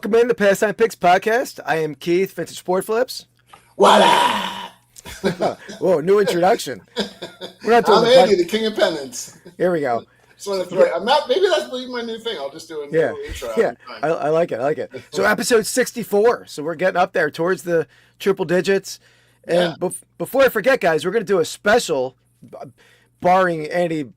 Welcome in the Pastime Picks Podcast. I am Keith, Vintage Sport Flips. What up? Whoa, new introduction. We're not doing I'm Andy, the king of Pennants. Here we go. So I'm not. Maybe that's my new thing. I'll just do a new intro. Yeah, I like it. So episode 64. So we're getting up there towards the triple digits. And before I forget, guys, we're going to do a special, barring Andy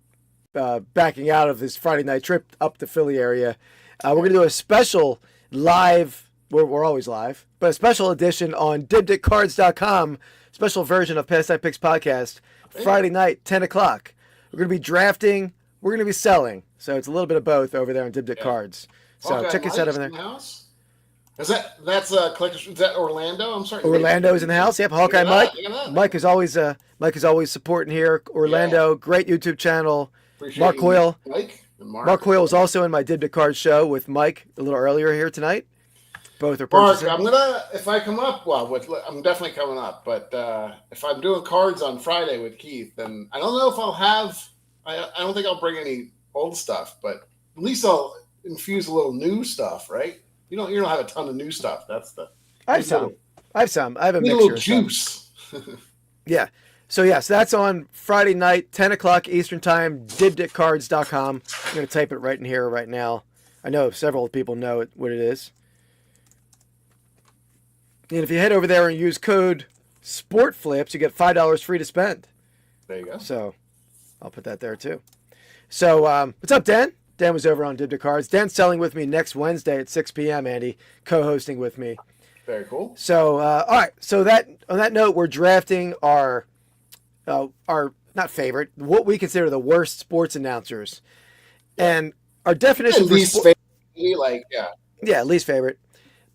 backing out of his Friday night trip up the Philly area. We're going to do a special live, we're always live, but a special edition on dibditcards.com, special version of Pastime Picks Podcast, Friday night, 10 o'clock. We're going to be drafting, we're going to be selling. So it's a little bit of both over there on Dibdit Cards. So check us out over there. House? Is that Orlando? I'm sorry. Orlando's in the house. Yep, Hawkeye Mike. Mike is always supporting here. Orlando, great YouTube channel. Appreciate Mark Hoyle. Mark Hoyle was also in my Dibdit Cards show with Mike a little earlier here tonight. Both are Mark, purchasing. if I come up, I'm definitely coming up. But if I'm doing cards on Friday with Keith, then I don't know if I'll have. I don't think I'll bring any old stuff, but at least I'll infuse a little new stuff, right? You don't have a ton of new stuff. That's the. I have some. I have a mixture. Little juice. Yeah. So that's on Friday night, 10 o'clock Eastern Time, dibditcards.com. I'm going to type it right in here right now. I know several people know what it is. And if you head over there and use code SPORTFLIPS, you get $5 free to spend. There you go. So I'll put that there too. So what's up, Dan? Dan was over on Dibdit Cards. Dan's selling with me next Wednesday at 6 p.m., Andy, co-hosting with me. Very cool. So, all right. So on that note, we're drafting our not favorite, what we consider the worst sports announcers, and our definition for least favorite, least favorite.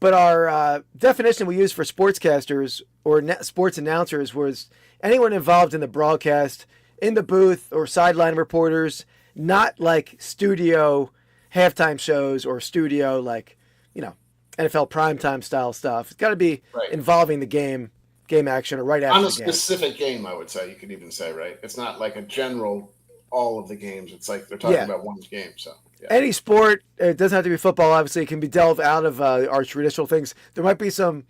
But our definition we use for sportscasters or sports announcers was anyone involved in the broadcast, in the booth, or sideline reporters, not like studio halftime shows or studio NFL primetime style stuff. It's got to be involving the game action or right after on the a specific game, I would say. You could even say, right? It's not like a general all of the games. It's like they're talking about one game. So any sport, it doesn't have to be football. Obviously, it can be delved out of our traditional things. There might be some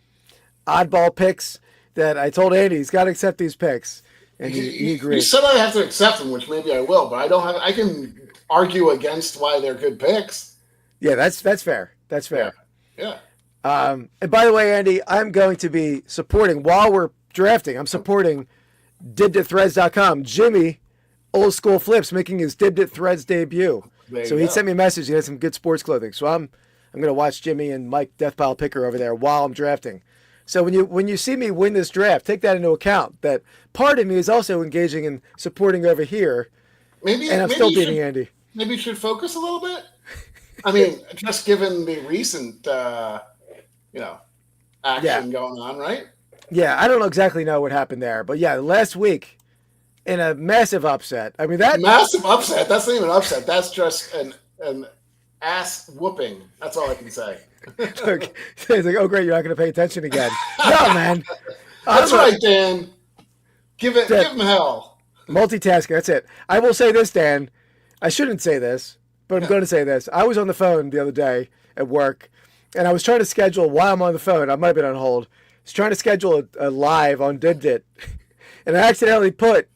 oddball picks that I told Andy he's got to accept these picks, and he agreed. You said I have to accept them, which maybe I will, but I don't have. I can argue against why they're good picks. Yeah, that's fair. That's fair. Yeah. And by the way, Andy, I'm going to be supporting, while we're drafting, I'm supporting dibditthreads.com. Jimmy, old school flips, making his Dibdit Threads debut. So he sent me a message. He has some good sports clothing. So I'm going to watch Jimmy and Mike Deathpile Picker over there while I'm drafting. So when you see me win this draft, take that into account. That part of me is also engaging in supporting over here. And I'm still beating Andy. Maybe you should focus a little bit. I mean, just given the recent, action going on, right? Yeah, I don't exactly know what happened there, but last week in a massive upset. I mean that massive upset. That's not even an upset. That's just an ass whooping. That's all I can say. Look, it's like, oh great, you're not going to pay attention again. No, man. That's right, Dan. Give him hell. Multitasking. That's it. I will say this, Dan. I shouldn't say this, but I'm going to say this. I was on the phone the other day at work, and I was trying to schedule while I'm on the phone. I might have been on hold. I was trying to schedule a live on Dibdit, and I accidentally put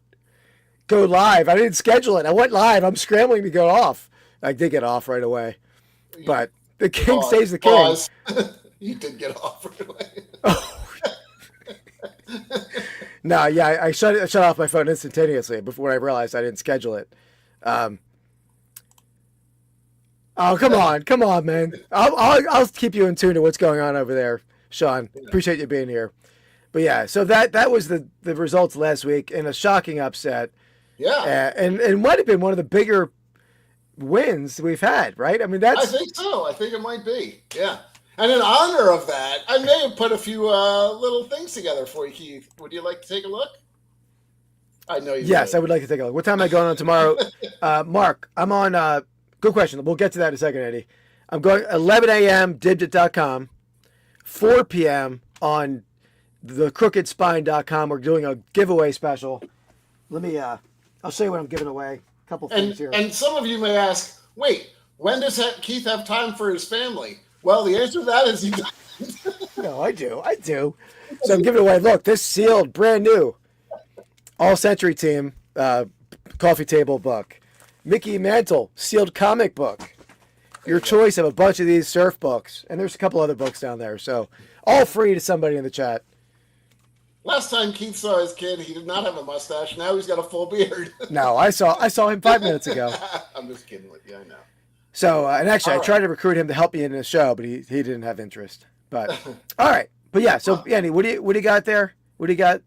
go live. I didn't schedule it. I went live. I'm scrambling to go off. I did get ooff right away, but the king stays the king. You did get off right away. No, I shut off my phone instantaneously before I realized I didn't schedule it. Oh, come on, man. I'll keep you in tune to what's going on over there, Sean. Appreciate you being here. But so that was the results last week in a shocking upset. Yeah. And it might have been one of the bigger wins we've had, right? I mean, I think so. I think it might be. Yeah. And in honor of that, I may have put a few little things together for you, Keith. Would you like to take a look? I know you Yes, I would like to take a look. What time am I going on tomorrow? Mark, I'm on... good question. We'll get to that in a second, Eddie. I'm going 11 a.m. dibdit.com, 4 p.m. on thecrookedspine.com. We're doing a giveaway special. Let me, I'll show you what I'm giving away. A couple things here. And some of you may ask, wait, when does Keith have time for his family? Well, the answer to that is you don't. No, I do. So I'm giving away. Look, this sealed, brand new, All Century Team coffee table book. Mickey Mantle sealed comic book. Your choice of a bunch of these surf books, and there's a couple other books down there. So all free to somebody in the chat. Last time Keith saw his kid, he did not have a mustache. Now he's got a full beard. No, I saw him 5 minutes ago. I'm just kidding with you. I know. So, and actually, I tried to recruit him to help me in the show, but he didn't have interest. But all right, but yeah. So, Andy, what do you got there? What do you got?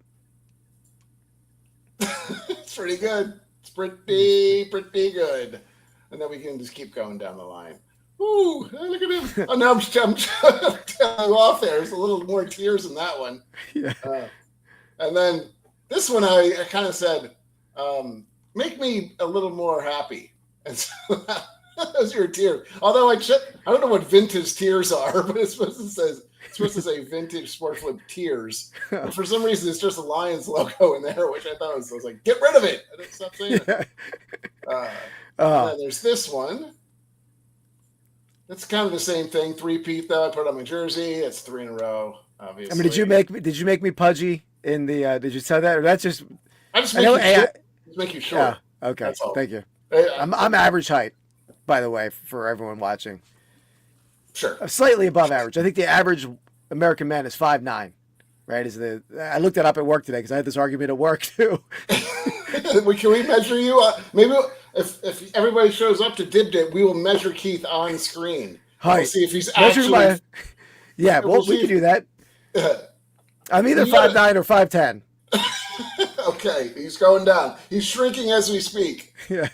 It's pretty good. It's pretty good. And then we can just keep going down the line. Ooh, look at him! Oh, now I'm telling you off there. There's a little more tears in that one. Yeah. And then this one, I kind of said, make me a little more happy. And so those are your tears. Although I don't know what vintage tears are, but it's supposed to say vintage Sport Flip tears. But for some reason, it's just a Lions logo in there, which I thought I was like, get rid of it. I didn't stop saying it. And then there's this one. It's kind of the same thing. 3-peat though. I put on my jersey. It's 3 in a row. Obviously. I mean, did you make me pudgy in the? Did you say that, or that's just? I just make you short. Yeah. Okay. Thank you. Hey, I'm average height, by the way, for everyone watching. Sure. I'm slightly above average. I think the average American man is 5'9". Right? I looked that up at work today because I had this argument at work too. Can we measure you? Maybe if everybody shows up to Dib Dib, we will measure Keith on screen. Height. We'll see if he's actually. Yeah, we can do that. I'm either 5'9" or 5'10". Okay, he's going down. He's shrinking as we speak. Yeah.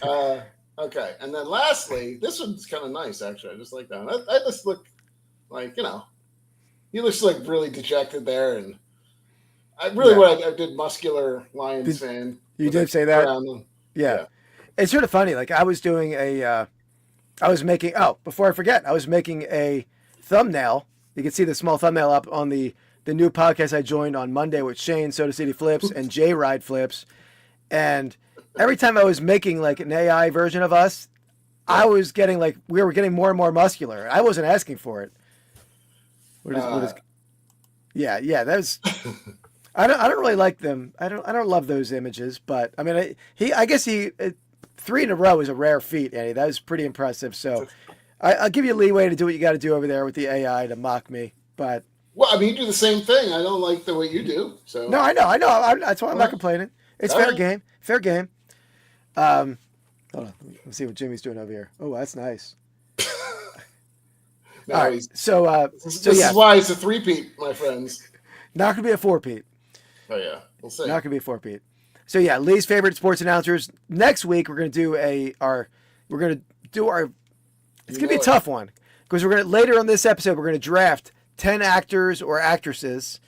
Okay, and then lastly, this one's kind of nice actually. I just like that. I just look like you look like really dejected there, and I did muscular Lions fan. You did say that. Yeah. It's sort of funny. Like I was doing before I forget, I was making a thumbnail. You can see the small thumbnail up on the new podcast I joined on Monday with Shane, Soda City Flips, and J Ride Flips. And every time I was making like an AI version of us, I was getting we were getting more and more muscular. I wasn't asking for it. What is? Yeah. That's. I don't really like them. I don't love those images, but I mean, I guess 3 in a row is a rare feat, Andy. That was pretty impressive. So I'll give you leeway to do what you got to do over there with the AI to mock me. But well, I mean, you do the same thing. I don't like the way you do. So no, I know. That's why I'm not complaining. It's fair game. Fair game. Hold on. Let's see what Jimmy's doing over here. Oh, that's nice. No, all right. So this is why it's a 3-peat, my friends. Not gonna be a 4-peat. Oh yeah, we'll see. Not gonna be a 4-peat. So yeah, Lee's favorite sports announcers. Next week we're gonna do it's gonna be a tough one because later on this episode we're gonna draft 10 actors or actresses,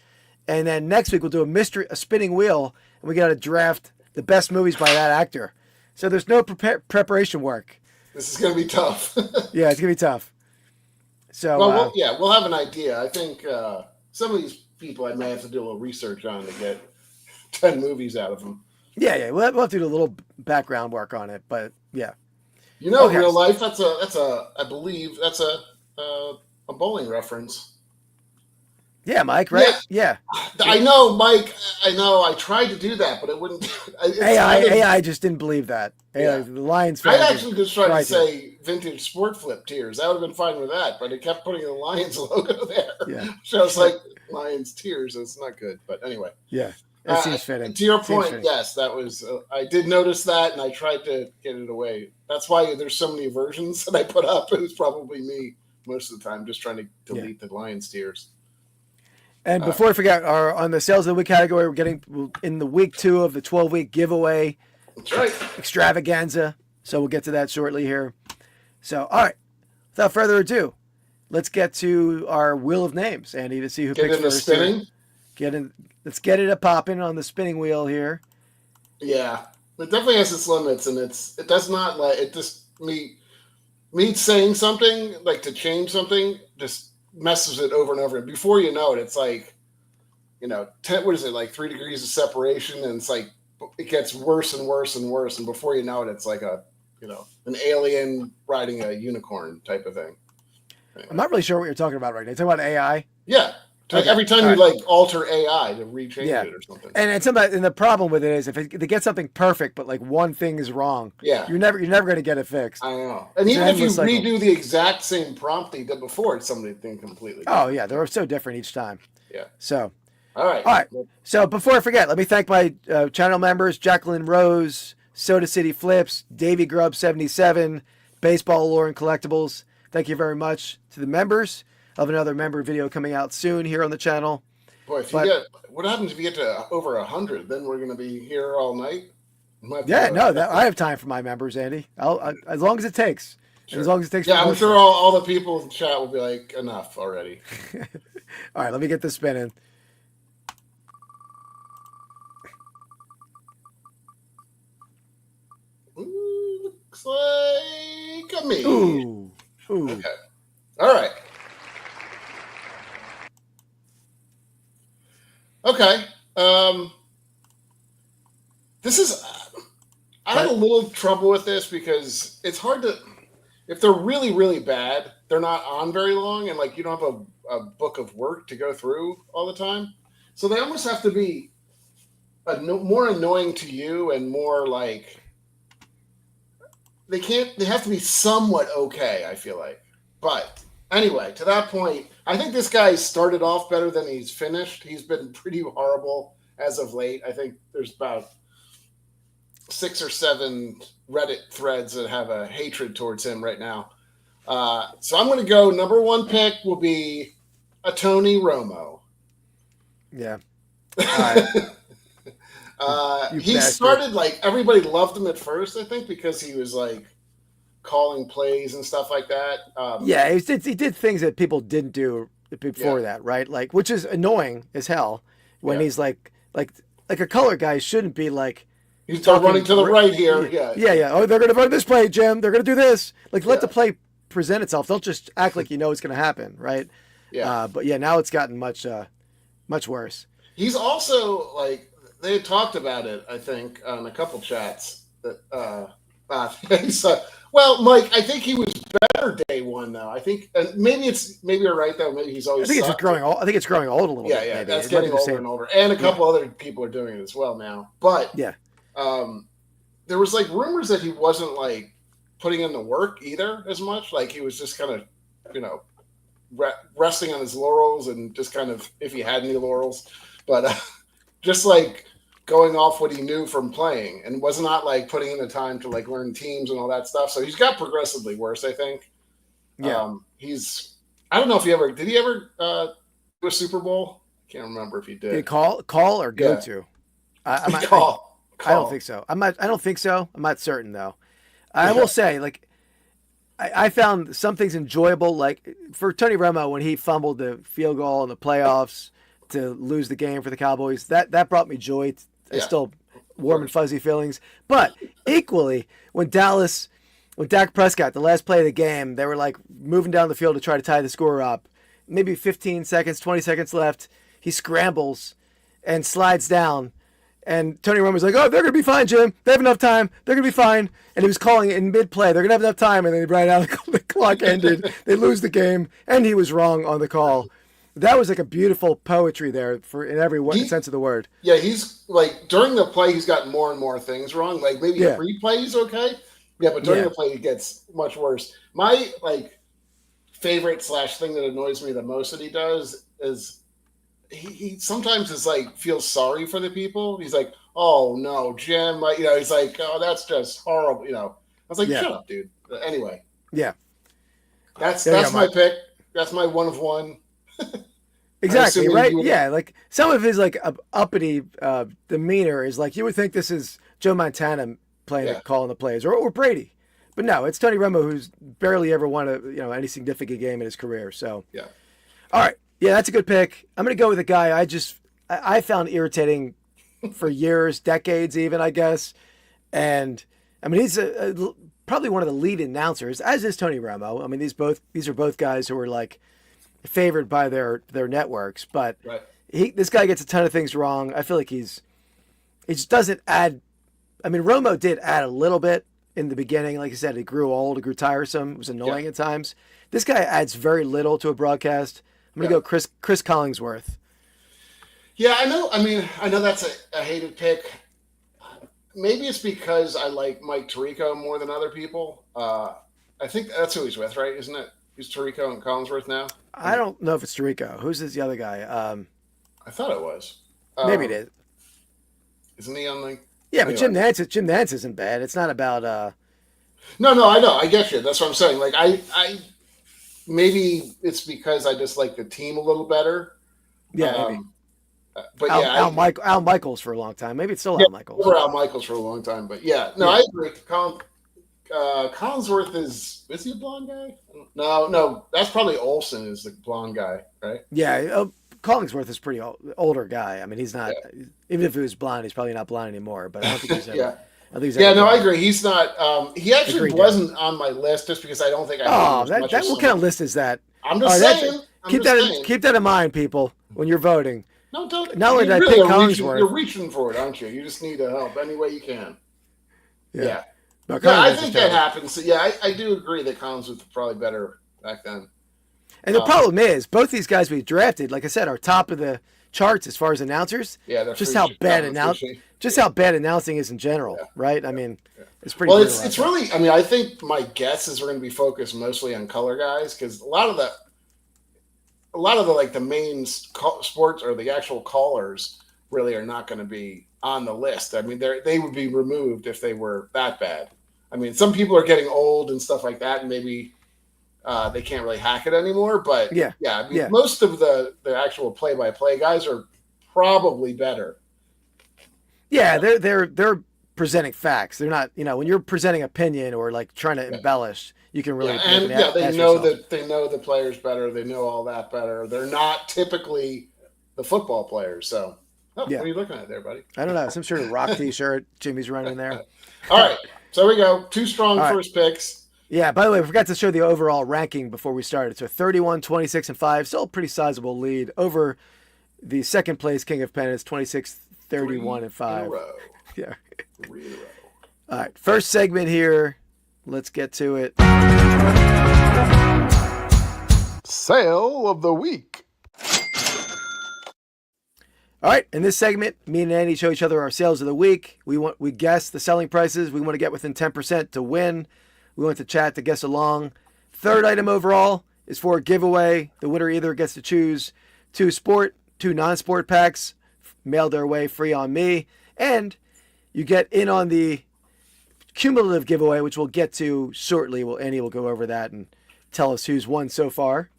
and then next week we'll do a spinning wheel, and we gotta draft the best movies by that actor. So there's no preparation work. This is gonna be tough. Yeah, it's gonna be tough. So we'll have an idea. I think some of these people I may have to do a little research on to get 10 movies out of them. Yeah, we'll have to do a little background work on it, but yeah. Real life. I believe that's a bowling reference. Yeah, Mike. Right? Yeah. I know, Mike. I know. I tried to do that, but it wouldn't. AI just didn't believe that. Yeah. The Lions. I actually just tried to say vintage Sport Flip tears. I would have been fine with that, but it kept putting the Lions logo there. Yeah. So I was like, Lions tears. That's not good. But anyway. Yeah. That seems fitting. To your point, yes, that was. I did notice that, and I tried to get it away. That's why there's so many versions that I put up. It was probably me most of the time, just trying to delete the Lions tears. And before I forget, on the sales of the week category, we're getting in the week 2 of the 12-week giveaway. That's right. Extravaganza. So we'll get to that shortly here. So, all right. Without further ado, let's get to our wheel of names, Andy, to see who picks first. Spinning. Let's get it a popping on the spinning wheel here. Yeah, it definitely has its limits, and it does not like it. Just me saying something like to change something just messes it over and over. And before you know it, it's like 10, what is it, like 3 degrees of separation, and it's like it gets worse and worse and worse. And before you know it, it's like an alien riding a unicorn type of thing. I'm not really sure what you're talking about right now. You're talking about AI? Yeah. Like Okay. every time you like alter AI to rechange Yeah. it or something. And the problem with it is if they get something perfect, but like one thing is wrong, Yeah. you're never going to get it fixed. I know. And It's even an if you endless cycle. redo the exact same prompt they did before, it's something completely different. Oh yeah, they're so different each time. Yeah. So. All right. All right. So before I forget, let me thank my channel members: Jacqueline Rose, Soda City Flips, Davy Grubb 77, Baseball Lore and Collectibles. Thank you very much to the members. Of another member video coming out soon here on the channel. Boy, if you get, what happens if you get to over 100? Then we're going to be here all night. Yeah, no, I have time for my members, Andy. As long as it takes. Sure. As long as it takes. Yeah, I'm sure all the people in chat will be like, enough already. All right, let me get this spinning. Looks like a me. Ooh. Okay. All right. Okay. This is. I had a little trouble with this because it's hard to. If they're really, really bad, they're not on very long, and like you don't have a book of work to go through all the time. So they almost have to be more annoying to you and more like they have to be somewhat okay, I feel like. But anyway, to that point, I think this guy started off better than he's finished. He's been pretty horrible as of late. I think there's about 6 or 7 Reddit threads that have a hatred towards him right now. So I'm going to go number 1 pick will be a Tony Romo. Yeah. He started like everybody loved him at first, I think, because he was like calling plays and stuff like that. Yeah, he did things that people didn't do before that, right? Like, which is annoying as hell when he's like a color guy shouldn't be like. He's running to the right here. Yeah. Oh, they're going to run this play, Jim. They're going to do this. Like, let the play present itself. Don't just act like you know it's going to happen, right? Yeah. But yeah, now it's gotten much worse. He's also like they had talked about it, I think, on a couple chats. That well, Mike, I think he was better day one though. I think maybe you're right though. Maybe he's always. I think it's growing old a little bit. Yeah, maybe. That's getting older and older, and a couple other people are doing it as well now. But yeah. There was like rumors that he wasn't like putting in the work either as much. Like he was just kind of, resting on his laurels and just kind of, if he had any laurels, but just like going off what he knew from playing and was not like putting in the time to like learn teams and all that stuff. So he's got progressively worse, I think. Yeah. I don't know if did he ever do a Super Bowl? I can't remember if he did. Did he call or go to? Call. I don't think so. I don't think so. I'm not certain though. I will say, like, I found some things enjoyable. Like for Tony Romo when he fumbled the field goal in the playoffs to lose the game for the Cowboys, that brought me joy. I still warm and fuzzy feelings. But equally, when Dak Prescott, the last play of the game, they were like moving down the field to try to tie the score up. Maybe 15 seconds, 20 seconds left. He scrambles and slides down. And Tony Romo's like, oh, they're going to be fine, Jim. They have enough time. They're going to be fine. And he was calling it in mid-play. They're going to have enough time. And then right out, the clock ended. They lose the game. And he was wrong on the call. That was like a beautiful poetry there in every sense of the word. Yeah, he's like, during the play, he's got more and more things wrong. Like maybe pre-play he's okay. Yeah, but during the play, it gets much worse. My like favorite / thing that annoys me the most that he does is he sometimes is like feels sorry for the people. He's like, oh no, Jim, like, he's like, oh, that's just horrible. I was like, shut up, dude. Anyway, that's my pick. That's my 1 of 1. Exactly, right? Yeah, like some of his like uppity demeanor is like you would think this is Joe Montana playing calling the plays or Brady, but no, it's Tony Romo who's barely ever won any significant game in his career. So all right, that's a good pick. I'm gonna go with a guy I found irritating for years, decades even, I guess, and I mean he's probably one of the lead announcers, as is Tony Romo. I mean these are both guys who are like favored by their networks, but this guy gets a ton of things wrong. I feel like he just doesn't add. I mean, Romo did add a little bit in the beginning. Like I said, he grew old, he grew tiresome. It was annoying at times. This guy adds very little to a broadcast. I'm going to go Chris Collingsworth. Yeah, I know. I mean, I know that's a hated pick. Maybe it's because I like Mike Tirico more than other people. I think that's who he's with, right? Isn't it? He's Tirico and Collinsworth now. I don't know if it's Tirico. Who's the other guy? I thought it was. Maybe it is. Isn't he on the? Yeah, but Jim Nantz isn't bad. It's not about. No, I know. I get you. That's what I'm saying. Like I maybe it's because I just like the team a little better. Yeah, maybe. But Al Michaels for a long time. Maybe it's still Al Michaels. Over Al Michaels for a long time. But I agree. Collinsworth is he a blonde guy? No, that's probably Olsen is the blonde guy, right? Yeah, Collingsworth is pretty older guy. I mean, he's not. Yeah. Even if he was blonde, he's probably not blonde anymore. But I don't think he's ever. I agree. He's not. He actually wasn't on my list just because I don't think I. What kind of list is that? I'm just saying. Keep that in mind, people, when you're voting. No, don't. Not only did I pick Collingsworth, you're reaching for it, aren't you? You just need to help any way you can. Yeah. No, I think that happens. Yeah, I do agree that Collinsworth was probably better back then. And the problem is, both these guys we drafted, like I said, are top of the charts as far as announcers. Yeah, they're just how bad announcing is in general, right? I mean, it's pretty. Well, it's really. I mean, I think my guess is we're going to be focused mostly on color guys because a lot of the like the main sports or the actual callers really are not going to be on the list. I mean, they would be removed if they were that bad. I mean, some people are getting old and stuff like that, and maybe they can't really hack it anymore. But I mean, most of the actual play-by-play guys are probably better. Yeah, they're presenting facts. They're not, when you're presenting opinion or like trying to embellish, you can really they know the players better. They know all that better. They're not typically the football players. So, what are you looking at there, buddy? I don't know. Some sort of rock T-shirt. Jimmy's running there. All right, so we go. 2 strong first picks. Yeah. By the way, we forgot to show the overall ranking before we started. So 31, 26, and 5. Still a pretty sizable lead over the second place King of Pennants, 26, 31, and 5. 3 in a row. Yeah. 3 in a row. All right. First segment here. Let's get to it. Sale of the week. All right. In this segment, me and Andy show each other our sales of the week. We guess the selling prices. We want to get within 10% to win. We want the chat to guess along. Third item overall is for a giveaway. The winner either gets to choose 2 non-sport packs mailed their way free on me, and you get in on the cumulative giveaway, which we'll get to shortly. Andy will go over that and tell us who's won so far.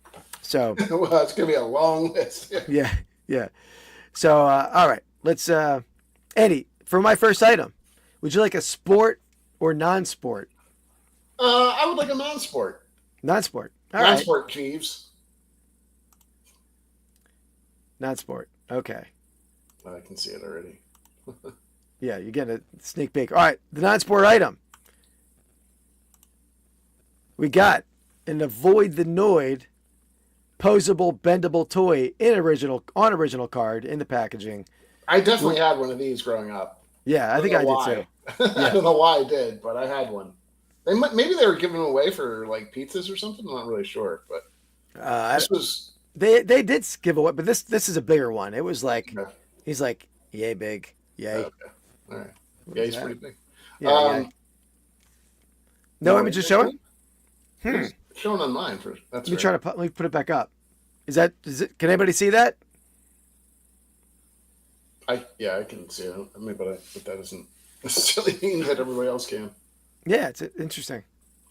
So, well, it's gonna be a long list. Yeah. So, all right, let's. Andy, for my first item, would you like a sport or non-sport? I would like a non-sport. Non-sport. Non-sport, Jeeves. Non-sport. Okay. I can see it already. Yeah, you're getting a sneak peek. All right, the non-sport item. We got an Avoid the Noid posable bendable toy on original card in the packaging. I definitely had one of these growing up. Yeah, I think I did too. Yeah. I don't know why I did, but I had one. Maybe they were giving them away for like pizzas or something. I'm not really sure, but this was. They did give away, but this is a bigger one. It was like he's like, yay big, yay. Okay. All right. Yeah, he's pretty big. Yeah. No images showing. It's showing on mine. Let me put it back up. Is it? Can anybody see that? I can see it. I mean, but that doesn't necessarily mean that everybody else can. Yeah, it's interesting.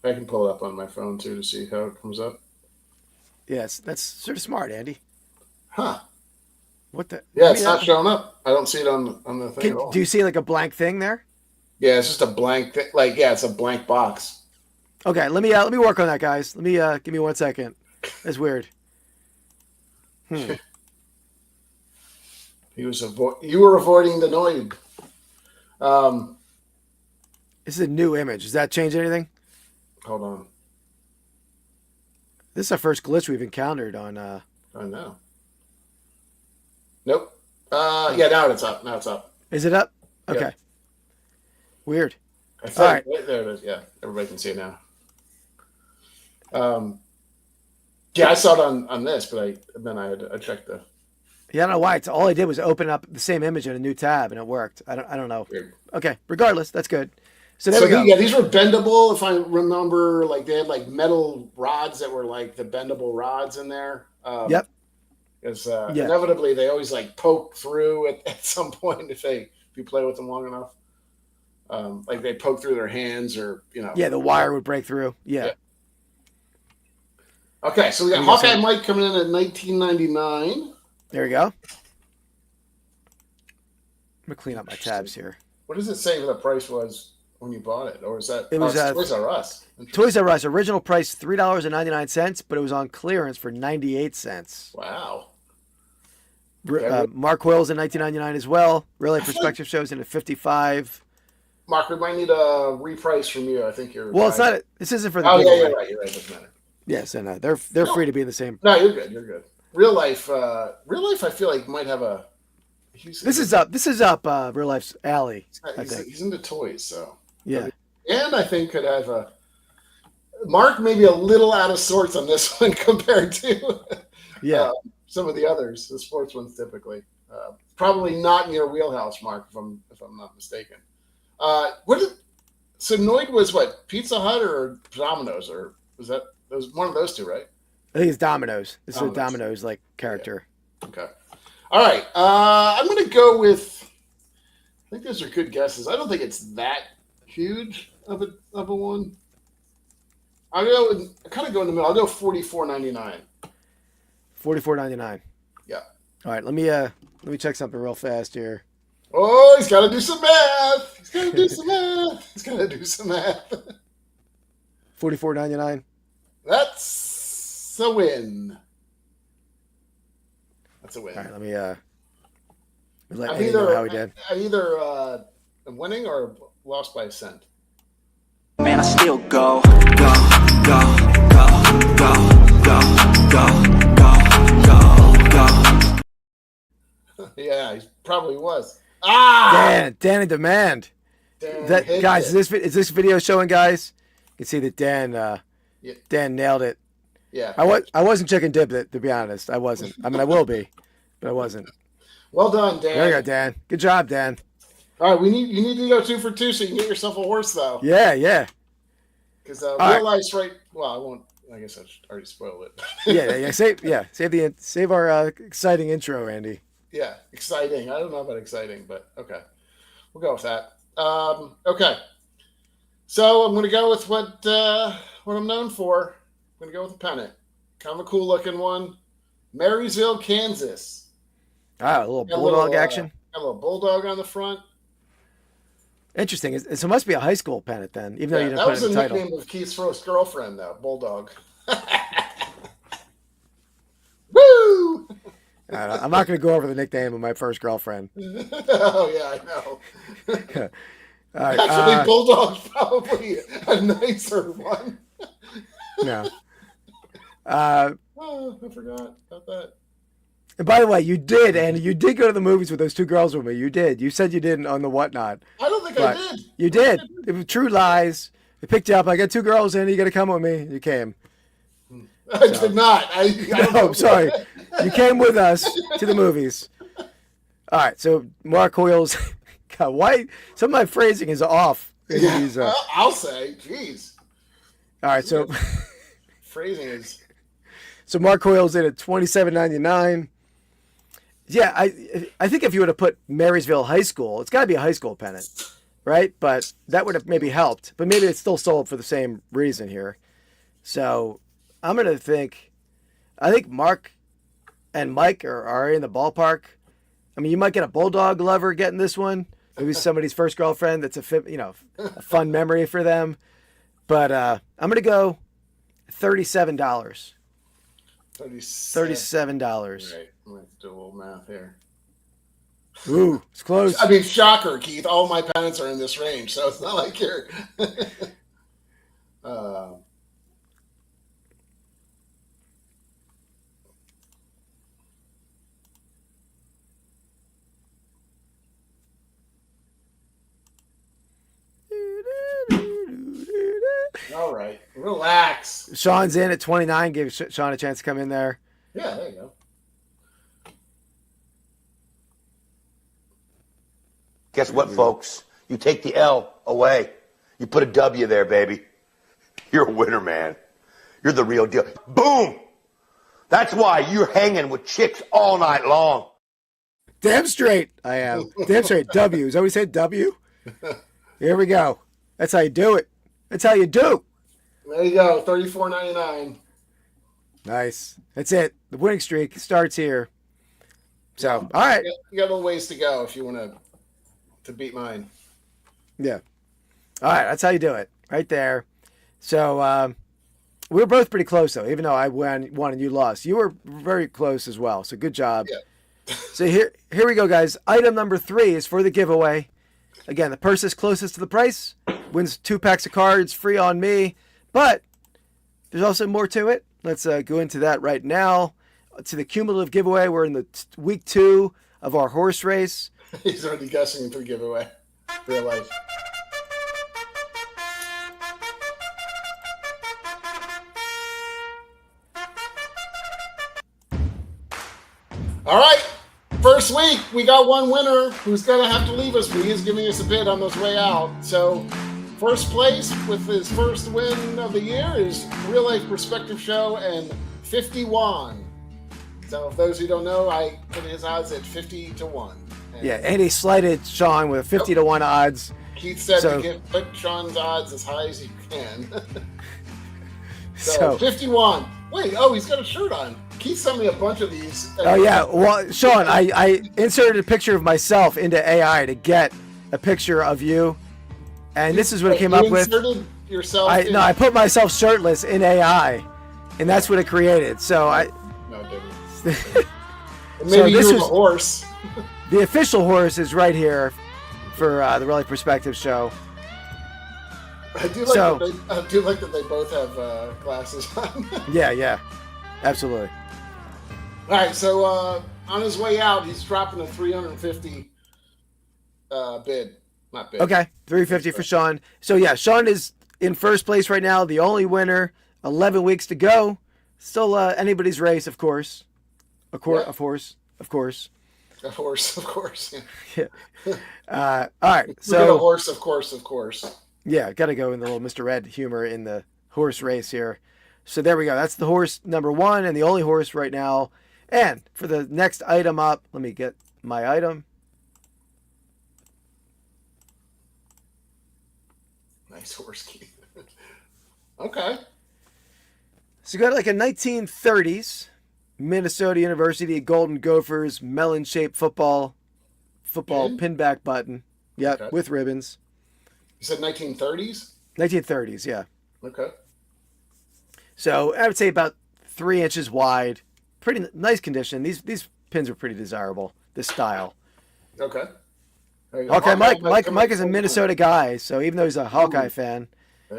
I can pull it up on my phone too to see how it comes up. Yes, that's sort of smart, Andy. Huh. What the? Yeah, it's not showing up. I don't see it on the thing at all. Do you see like a blank thing there? Yeah, it's just a blank thing. Like, it's a blank box. Okay, let me work on that, guys. Let me give me 1 second. That's weird. You were avoiding the Noid. This is a new image. Does that change anything? Hold on. This is our first glitch we've encountered on. I know. Nope. Yeah, now it's up. Is it up? Okay. Yep. Weird. All right. There it is. Yeah, everybody can see it now. Yeah, I saw it on this, but I checked the. Yeah, I don't know why. It's all I did was open up the same image in a new tab, and it worked. I don't know. Weird. Okay, regardless, that's good. So there we go. Yeah, these were bendable. If I remember, like they had like metal rods that were like the bendable rods in there. Yep. Because inevitably they always like poke through at some point if you play with them long enough. Like they poke through their hands or. Yeah, the wire would break through. Yeah. Okay, so we got Hawkeye Mike coming in at $19.99. There we go. I'm gonna clean up my tabs here. What does it say the price was when you bought it, or is that it was Toys R Us? Toys R Us original price $3.99, but it was on clearance for 98 cents. Wow. Mark Hoyle's in 1999 as well. Really, Perspective shows in at 55. Mark, we might need a reprice from you. I think you're. Well, it's not. This isn't for the. Oh yeah, you're right. You're right. Doesn't matter. Yes, and they're free to be in the same. No, you're good. You're good. Real life. I feel like might have a. This is up. Real life's alley. He's into toys, so yeah. And I think could have a. Mark may be a little out of sorts on this one compared to. Some of the others, the sports ones typically. Probably not in your wheelhouse, Mark, if I'm not mistaken. So Noid was what, Pizza Hut or Domino's, or was one of those two, right? I think it's Domino's. This is a Domino's like character. Yeah. Okay. All right. I'm going to go with. I think those are good guesses. I don't think it's that huge of a one. I'll kind of go in the middle. I'll go $44.99. $44.99. Yeah. All right. Let me check something real fast here. Oh, he's got to do some math. $44.99. That's a win. That's a win. All right. Let me let Eddie know how he did. I either am winning or lost by a cent. Man, I still go, go, go, go, go, go, go, go, go. Yeah, he probably was. Dan in demand. Guys, is this video showing, guys? You can see that Dan nailed it. Yeah. I wasn't chicken dip it, to be honest. I wasn't. I mean, I will be, but I wasn't. Well done, Dan. There you go, Dan. Good job, Dan. All right, you need to go 2 for 2 so you can get yourself a horse, though. Yeah. Because real life's right. Well, I won't. I guess I already spoiled it. Save our exciting intro, Andy. Yeah, exciting. I don't know about exciting, but okay, we'll go with that. Okay, so I'm going to go with what I'm known for. I'm going to go with a pennant. Kind of a cool looking one. Marysville, Kansas. A little bulldog action. Got a little bulldog on the front. Interesting. So it must be a high school pennant then, even though you didn't put it in the title. That was the nickname of Keith's first girlfriend, though. Bulldog. Woo! I'm not going to go over the nickname of my first girlfriend. Oh yeah, I know. All right, actually, Bulldog's probably a nicer one. No. I forgot about that. And by the way, you did go to the movies with those 2 girls with me. You did. You said you didn't on the whatnot. I don't think I did. You did. It was true lies. I picked you up. I got 2 girls in. You got to come with me. You came. I did not. No, I'm sorry. You came with us to the movies. All right. So Mark Hoyle's. God, why? Some of my phrasing is off. Yeah, I'll say. Jeez. All right. So phrasing is. So Mark Hoyle's in at $27.99. Yeah, I think if you would have put Marysville High School, it's got to be a high school pennant, right? But that would have maybe helped. But maybe it's still sold for the same reason here. So I'm going to think, Mark and Mike are in the ballpark. I mean, you might get a bulldog lover getting this one. Maybe somebody's first girlfriend. That's a fun memory for them. But I'm going to go $37. $37. Right. I'm going to do a little math here. Ooh, it's close. I mean, shocker, Keith. All my pennants are in this range, so it's not like you're. All right. Relax. Sean's in at 29. Give Sean a chance to come in there. Yeah, there you go. Guess what, folks? You take the L away. You put a W there, baby. You're a winner, man. You're the real deal. Boom! That's why you're hanging with chicks all night long. Damn straight I am. Damn straight. W. Is that what we said? W? Here we go. That's how you do it. That's how you do. There you go. $34.99. Nice. That's it. The winning streak starts here. So, all right. You got a little ways to go if you want to beat mine. Yeah. All right. That's how you do it. Right there. So, we were both pretty close, though, even though I won and you lost. You were very close as well. So, good job. Yeah. So, here we go, guys. Item number 3 is for the giveaway. Again, the person closest to the price wins 2 packs of cards, free on me. But there's also more to it. Let's go into that right now. To the cumulative giveaway. We're in the week 2 of our horse race. He's already guessing for the giveaway. Real life. All right. First week, we got one winner who's going to have to leave us, but he is giving us a bid on his way out. So, first place with his first win of the year is Real Life Perspective Show and 51. So, if those who don't know, I put his odds at 50-1. Yeah, and he slighted Sean with 50-1 odds. Keith said to put Sean's odds as high as you can. so 51. Wait, he's got a shirt on. Keith sent me a bunch of these. Oh, yeah. Well, Sean, I inserted a picture of myself into AI to get a picture of you. And this is what it came up with. Yourself I put myself shirtless in AI, and that's what it created. So No, it didn't. Maybe you were the horse. The official horse is right here for the Real Life Perspective Show. I do like that they both have glasses on. Yeah. Absolutely. All right, so on his way out, he's dropping a 350 bid. Not bid. Okay, 350 for Sean. So, yeah, Sean is in first place right now, the only winner. 11 weeks to go. Still anybody's race, of course. Of course. A horse, of course. Yeah. All right. So a horse, of course. Yeah, got to go in the little Mr. Red humor in the horse race here. So there we go. That's the horse number 1 and the only horse right now. And for the next item up, let me get my item. Nice horse, Keith. Okay. So you got like a 1930s Minnesota University Golden Gophers melon-shaped football pinback button. Yep, okay. With ribbons. You said 1930s? 1930s, yeah. Okay. So I would say about 3 inches wide. Pretty nice condition. These pins are pretty desirable. This style. Okay. Okay, Mike is a Minnesota guy, so even though he's a Hawkeye fan,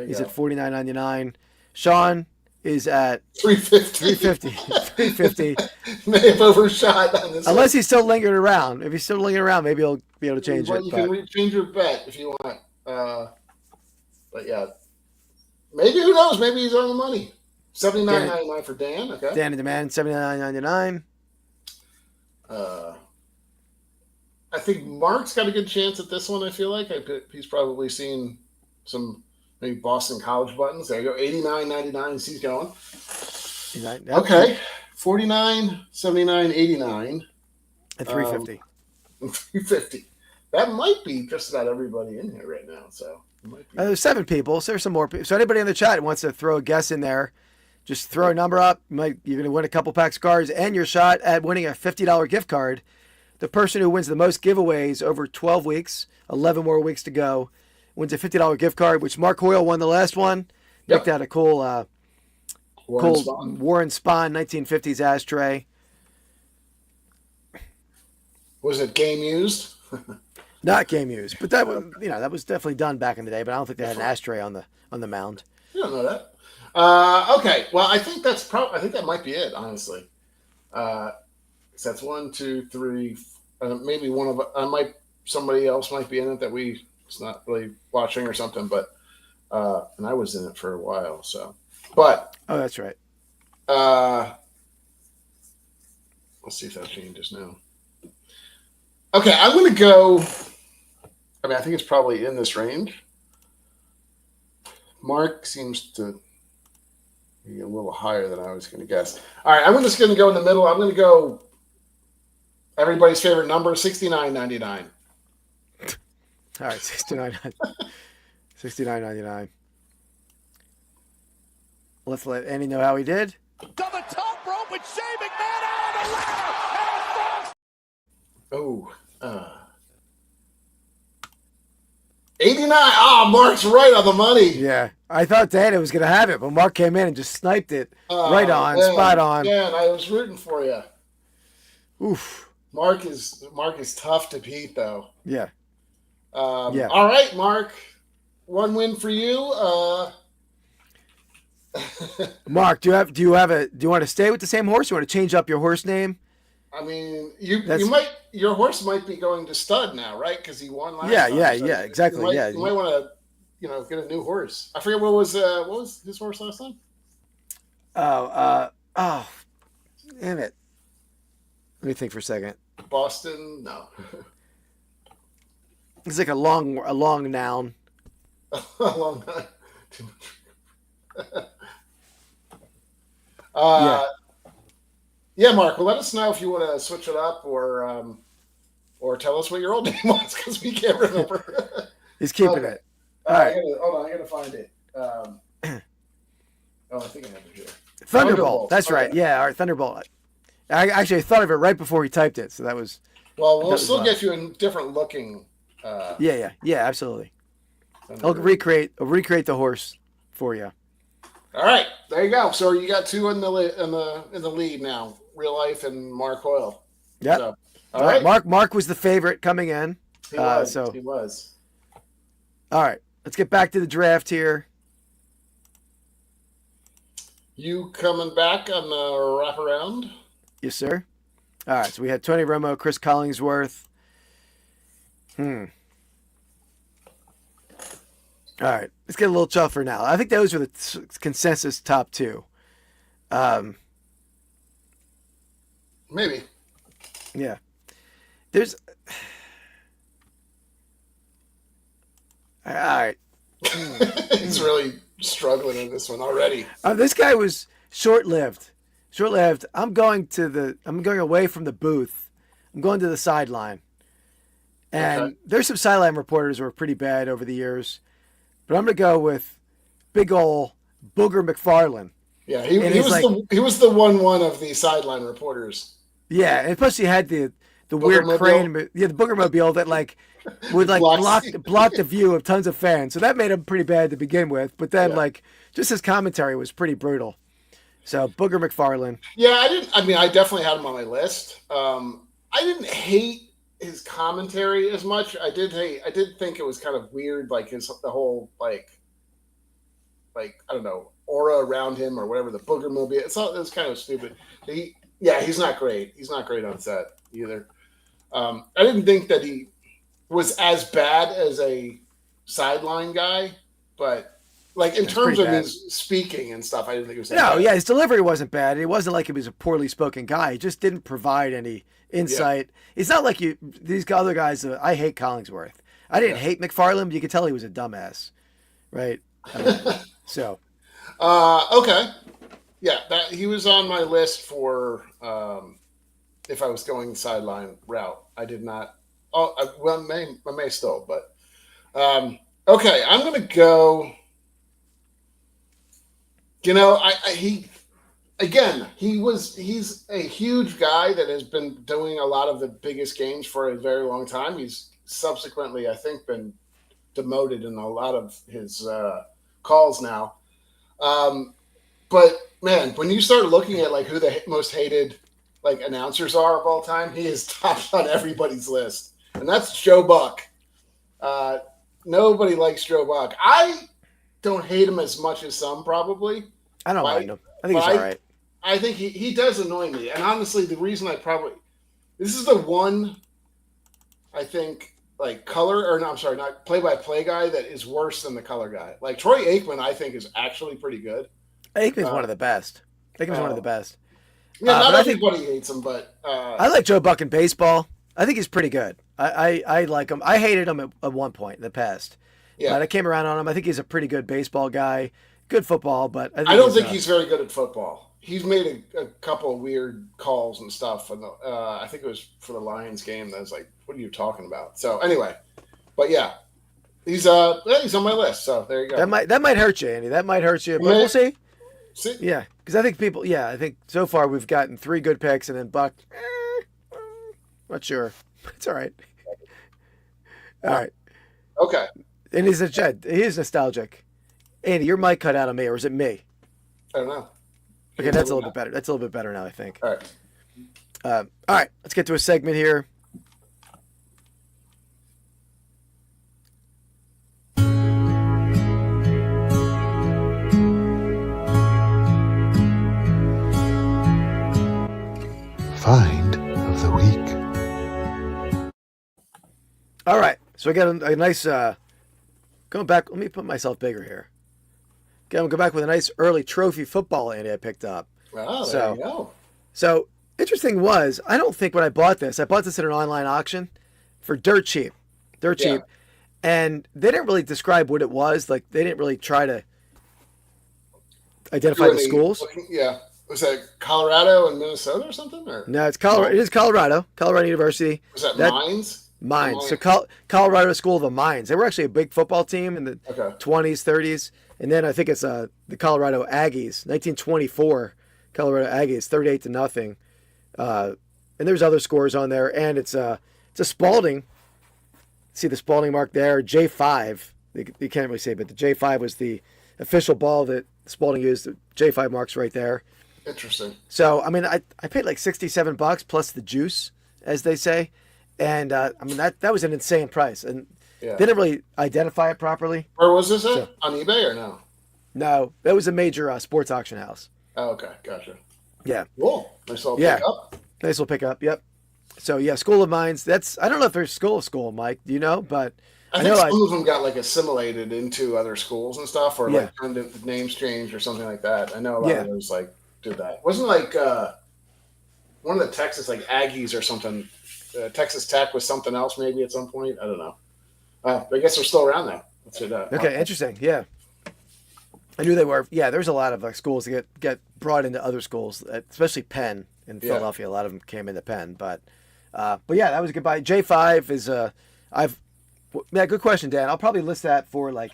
he's at $49.99. Sean is at $350. May have overshot on this. Unless he's still lingering around. If he's still lingering around, maybe he'll be able to change it. You can change your bet if you want. But yeah, maybe, who knows? Maybe he's on the money. $79.99 for Dan. Okay. Dan and the man, $79.99. I think Mark's got a good chance at this one. I feel like he's probably seen some maybe Boston College buttons. There you go, $89.99. He's going. Okay, $49, $79, $89, and $350. $350. That might be just about everybody in here right now. So it might be. There's 7 people, so there's some more people. So anybody in the chat wants to throw a guess in there, just throw a number up. You're going to win a couple packs of cards and your shot at winning a $50 gift card. The person who wins the most giveaways over 12 weeks, 11 more weeks to go, wins a $50 gift card, which Mark Hoyle won the last one. Yep. Picked out a cool Warren Spahn 1950s ashtray. Was it game used? Not game used, but that was definitely done back in the day. But I don't think they had an ashtray on the mound. You don't know that. Okay, well, I think that might be it, honestly. So that's 1, 2, 3. Maybe somebody else might be in it that it's not really watching or something. But and I was in it for a while. So, but Oh, that's right. Let's see if that changes now. Okay, I'm going to go. I mean, I think it's probably in this range. Mark seems to be a little higher than I was going to guess. All right, I'm just going to go in the middle. I'm going to go everybody's favorite number, $69.99. All right, $69.99. Let's let Andy know how he did. To the top rope with Shane McMahon out on the ladder. Oh, 89. Ah, Mark's right on the money. Yeah, I thought Dana was going to have it, but Mark came in and just sniped it right on, man, spot on. Man, I was rooting for you. Oof. Mark is tough to beat, though. Yeah. Yeah. All right, Mark. One win for you. Mark, do you want to stay with the same horse? You want to change up your horse name? I mean, your horse might be going to stud now, right? Because he won last time. Yeah, exactly. You might want to, get a new horse. I forget what was his horse last time. Oh, damn it. Let me think for a second. Boston, no. It's like a long noun. A long time. Yeah, Mark. Well, let us know if you want to switch it up or tell us what your old name was because we can't remember. He's keeping it. All right. Hold on, I gotta find it. I think I have it here. Thunderbolt. That's right. Yeah. All right. Thunderbolt. I actually thought of it right before he typed it, so that was. Well, we'll still get you a different looking. Yeah. Absolutely. I'll recreate the horse for you. All right, there you go. So you got two in the lead now, Real Life and Mark Hoyle. Yeah. So, all right. Mark was the favorite coming in. He was. All right, let's get back to the draft here. You coming back on the wraparound? Yes, sir. All right, so we had Tony Romo, Chris Collingsworth. All right, let's get a little tougher now. I think those were the consensus top two. Maybe. Yeah. There's. All right. He's really struggling in this one already. This guy was short-lived. I'm going away from the booth. I'm going to the sideline. And there's some sideline reporters who are pretty bad over the years. But I'm going to go with big ol' Booger McFarlane. Yeah, he was the one of the sideline reporters. Yeah, and plus he had the weird crane. Yeah, the Boogermobile that would block the view of tons of fans. So that made him pretty bad to begin with. But then just his commentary was pretty brutal. So Booger McFarlane. Yeah, I definitely had him on my list. I didn't hate his commentary as much. I did think it was kind of weird, like the whole like I don't know, aura around him or whatever, the Boogermobile. It was kind of stupid. He's not great. He's not great on set either. I didn't think that he was as bad as a sideline guy, but in terms of his speaking and stuff, I didn't think it was that bad. Yeah, his delivery wasn't bad. It wasn't like he was a poorly spoken guy. He just didn't provide any insight. Yeah. It's not like these other guys. I hate Collingsworth. I didn't hate McFarlane, but you could tell he was a dumbass, right? So. Okay. Yeah, he was on my list for if I was going the sideline route. I did not. I may still, but okay. I'm going to go. He's a huge guy that has been doing a lot of the biggest games for a very long time. He's subsequently, I think, been demoted in a lot of his calls now. But man, when you start looking at who the most hated announcers are of all time, he is top on everybody's list, and that's Joe Buck. Nobody likes Joe Buck. I don't hate him as much as some probably. I don't mind him. I think he's all right. I think he does annoy me, and honestly, the reason this is the one I think like color, or no, I'm sorry, not play-by-play guy that is worse than the color guy. Like Troy Aikman, I think is actually pretty good. Aikman's one of the best. Aikman's one of the best. Yeah, not but everybody hates him, but I like Joe Buck in baseball. I think he's pretty good. I like him. I hated him at one point in the past. yeah, But I came around on him. I think he's a pretty good baseball guy. Good football, but I don't think he's very good at football. He's made a couple of weird calls and stuff, and I think it was for the Lions game. That was like, what are you talking about? So anyway, but yeah, he's on my list. So there you go. That might hurt you, Andy. That might hurt you, but we'll see. See? Yeah, because I think I think so far we've gotten 3 good picks, and then Buck. Not sure. It's all right. All right. Okay. And he's nostalgic. Andy, your mic cut out on me, or is it me? I don't know. Okay, that's a little bit better. That's a little bit better now, I think. All right. All right, let's get to a segment here. Find of the week. All right, so I got a nice. Going back, let me put myself bigger here. Okay, I'm gonna go back with a nice early trophy football, Andy, I picked up. Oh, there you go. So interesting was, I don't think when I bought this at an online auction for dirt cheap, and they didn't really describe what it was. Like they didn't really try to identify the schools. Yeah, was that Colorado and Minnesota or something? Or no, it's Colorado. It is Colorado University. Was that Mines? Mines. So Colorado School of the Mines. They were actually a big football team in the 20s, 30s, and then I think it's the Colorado Aggies, 1924. Colorado Aggies, 38-0. And there's other scores on there, and it's a Spalding. See the Spalding mark there, J5. You can't really say, but the J5 was the official ball that Spalding used. The J5 marks right there. Interesting. So I mean, I paid like $67 plus the juice, as they say, and I mean that was an insane price, and they didn't really identify it properly. Where was this at? On eBay or no? No, that was a major sports auction house. Oh, okay, gotcha. Yeah. Cool. Nice little pickup. Nice little pickup. Yep. So yeah, School of Mines. I don't know if there's school, Mike. Do you know? But I think some of them got like assimilated into other schools and stuff, or like turned into names changed or something like that. I know a lot of those like did that. Wasn't like one of the Texas like Aggies or something. Texas Tech was something else maybe at some point. I don't know. But I guess they're still around now. Let's say that. Okay, interesting. Yeah. I knew they were. Yeah, there's a lot of like schools that get brought into other schools, especially Penn in Philadelphia. A lot of them came into Penn, but yeah, that was a good buy. J5 is good question, Dan. I'll probably list that for like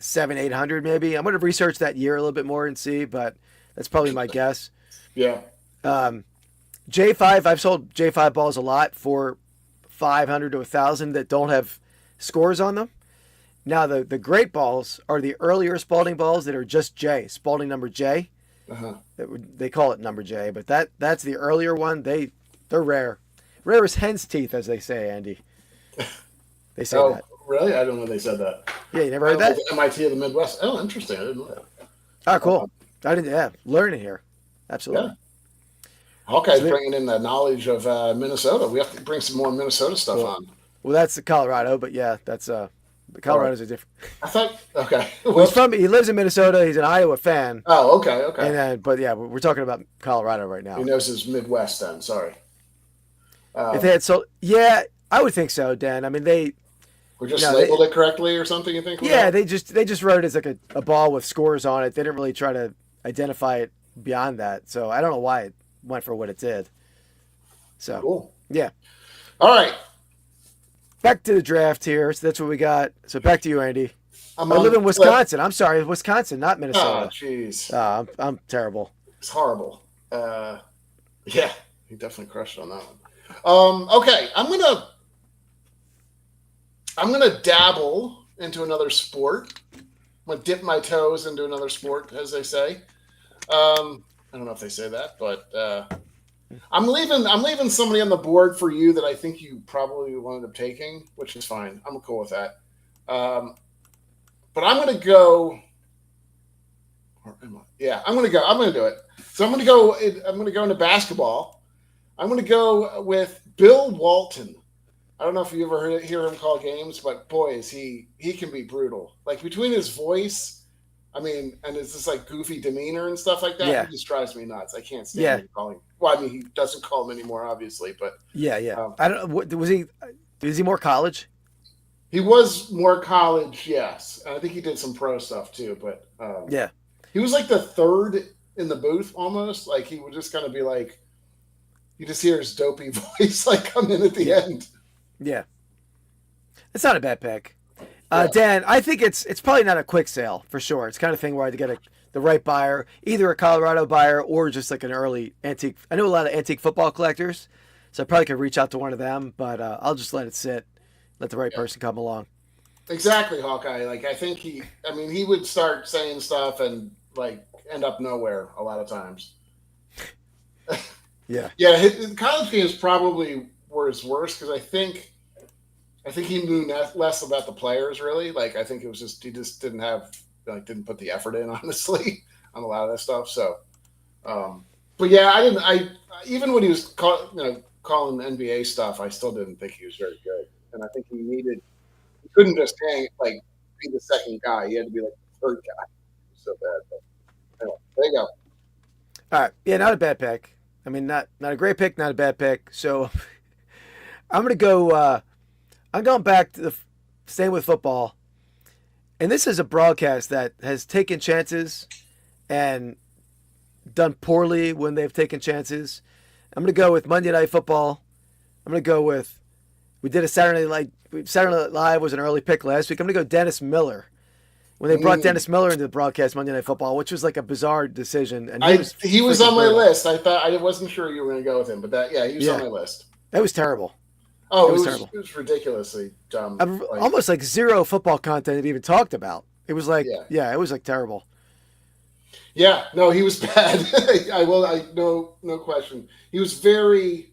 700-800 maybe. I'm going to research that year a little bit more and see, but that's probably my guess. Yeah. J5, I've sold J5 balls a lot for $500 to $1,000 that don't have scores on them. Now, the great balls are the earlier Spalding balls that are just J, Spalding number J. Uh-huh. They call it number J, but that's the earlier one. They're rare. Rare as hen's teeth, as they say, Andy. They say that. Really? I don't know they said that. Yeah, you never heard that? MIT of the Midwest. Oh, interesting. I didn't know that. Oh, cool. I didn't. Yeah, learning here. Absolutely. Yeah. Hawkeye's bringing in the knowledge of Minnesota. We have to bring some more Minnesota stuff on. Well, that's Colorado, but yeah, that's Colorado's a different. I thought okay. He lives in Minnesota. He's an Iowa fan. Oh, okay. And then, but yeah, we're talking about Colorado right now. He knows his Midwest. Then, sorry. If they had sold, yeah, I would think so, Dan. I mean, they were just labeled it correctly or something. You think? Yeah, they just wrote it as like a ball with scores on it. They didn't really try to identify it beyond that. So I don't know why it went for what it did. So cool. Yeah. All right. Back to the draft here. So that's what we got. So back to you, Andy. I live in Wisconsin. I'm sorry, Wisconsin, not Minnesota. Oh, jeez. I'm terrible. It's horrible. Yeah, he definitely crushed on that one. Okay, I'm gonna dabble into another sport. I'm gonna dip my toes into another sport, as they say. I don't know if they say that, but I'm leaving somebody on the board for you that I think you probably will end up taking, which is fine. I'm cool with that. But I'm going to go. Or am I? Yeah, I'm going to go. I'm going to do it. So I'm going to go into basketball. I'm going to go with Bill Walton I don't know if you ever hear him call games, but boy, is he can be brutal. Like between his voice, I mean, and it's just like goofy demeanor and stuff like that. Yeah. He just drives me nuts. I can't stand him calling. Well, I mean, he doesn't call him anymore, obviously, but Yeah. I don't know. What was he? Is he more college? he was more college, yes. And I think he did some pro stuff too. But Yeah. he was like the third in the booth almost. Like he would just kind of be like, you just hear his dopey voice like come in at the end. Yeah. It's not a bad pick. Dan, I think it's probably not a quick sale for sure. It's kind of thing where I had to get the right buyer, either a Colorado buyer or just like an early antique. I know a lot of antique football collectors, so I probably could reach out to one of them, but I'll just let it sit, let the right person come along. Exactly, Hawkeye. Like I think he would start saying stuff and like end up nowhere a lot of times. Yeah. Yeah, his college games probably were his worst because I think he knew less about the players really. Like I think it was just he just didn't put the effort in honestly on a lot of that stuff. So, but yeah, I even when he was calling NBA stuff, I still didn't think he was very good. And I think he couldn't just be the second guy. He had to be like the third guy. It was so bad. But anyway, there you go. All right. Yeah, not a bad pick. I mean, not a great pick, not a bad pick. So I'm going to go I'm going back to staying with football. And this is a broadcast that has taken chances and done poorly when they've taken chances. I'm going to go with Monday Night Football. I'm going to go with, we did a Saturday Night Live was an early pick last week. I'm going to go Dennis Miller. When they brought Dennis Miller into the broadcast Monday Night Football, which was like a bizarre decision. And he was on my list. I wasn't sure you were going to go with him, but he was on my list. That was terrible. Oh, it was terrible. It was ridiculously dumb. Almost like zero football content it even talked about. It was like, it was like terrible. Yeah, no, he was bad. No question. He tried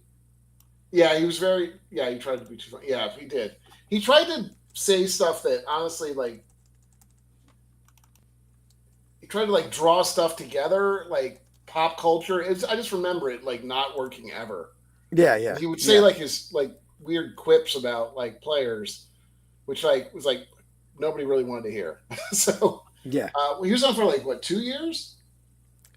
to be too funny. Yeah, he did. He tried to say stuff that honestly, like, he tried to like draw stuff together, like pop culture. I just remember it like not working ever. Yeah. He would say like his like weird quips about like players, which like was like nobody really wanted to hear. So he was on for like what 2 years?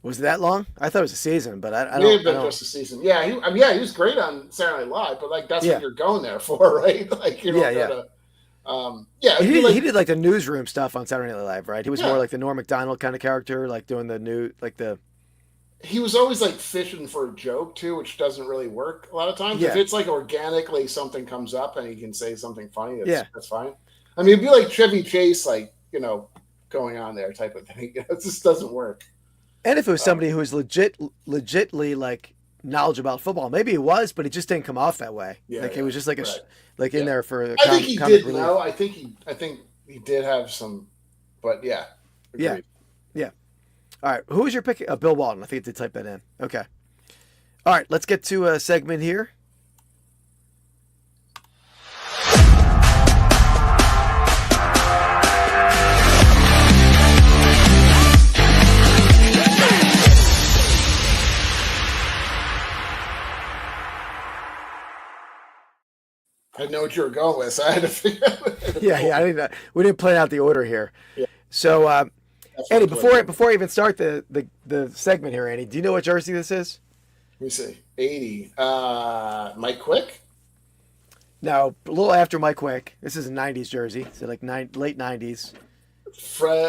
Was it that long? I thought it was a season, but I don't. May have been just a season. Yeah, he was great on Saturday Night Live, but like that's what you're going there for, right? Like you don't go to. He did like the newsroom stuff on Saturday Night Live, right? He was more like the Norm Macdonald kind of character, like doing the new He was always like fishing for a joke too, which doesn't really work a lot of times. If it's like organically something comes up and he can say something funny, that's fine. I mean, it'd be like Chevy Chase, like going on there type of thing. It just doesn't work. And if it was somebody who was legitly like knowledgeable about football, maybe he was, but he just didn't come off that way. It was just like in there for. I think he did. No, I think he did have some, but yeah. Agreed. Yeah. All right, who was your pick? Bill Walton. I think I did type that in. Okay. All right, let's get to a segment here. I know what you were going with, so I had to figure out. Yeah. We didn't plan out the order here. Yeah. So, Andy, before I even start the segment here, Andy, do you know what jersey this is? Let me see. 80. Mike Quick? No, a little after Mike Quick. This is a 90s jersey. So like late 90s.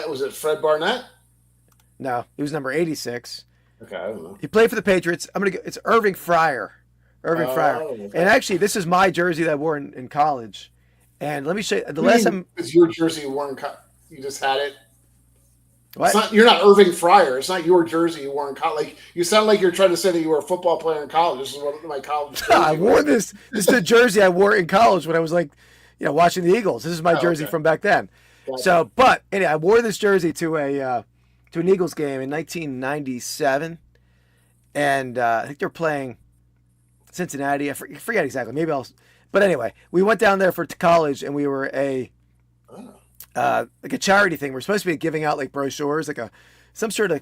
Was it Fred Barnett? No, he was number 86. Okay, I don't know. He played for the Patriots. It's Irving Fryer. Okay. And actually, this is my jersey that I wore in college. And let me show you. Last time. It's your jersey you wore in college. You just had it? What? You're not Irving Fryer. It's not your jersey you wore in college. Like, you sound like you're trying to say that you were a football player in college. This is what my college. I wore this. This is the jersey I wore in college when I was like, watching the Eagles. This is my jersey from back then. Gotcha. So, but anyway, I wore this jersey to an Eagles game in 1997, and I think they're playing Cincinnati. I forget exactly. But anyway, we went down there for college, and we were like a charity thing. We're supposed to be giving out like brochures, like some sort of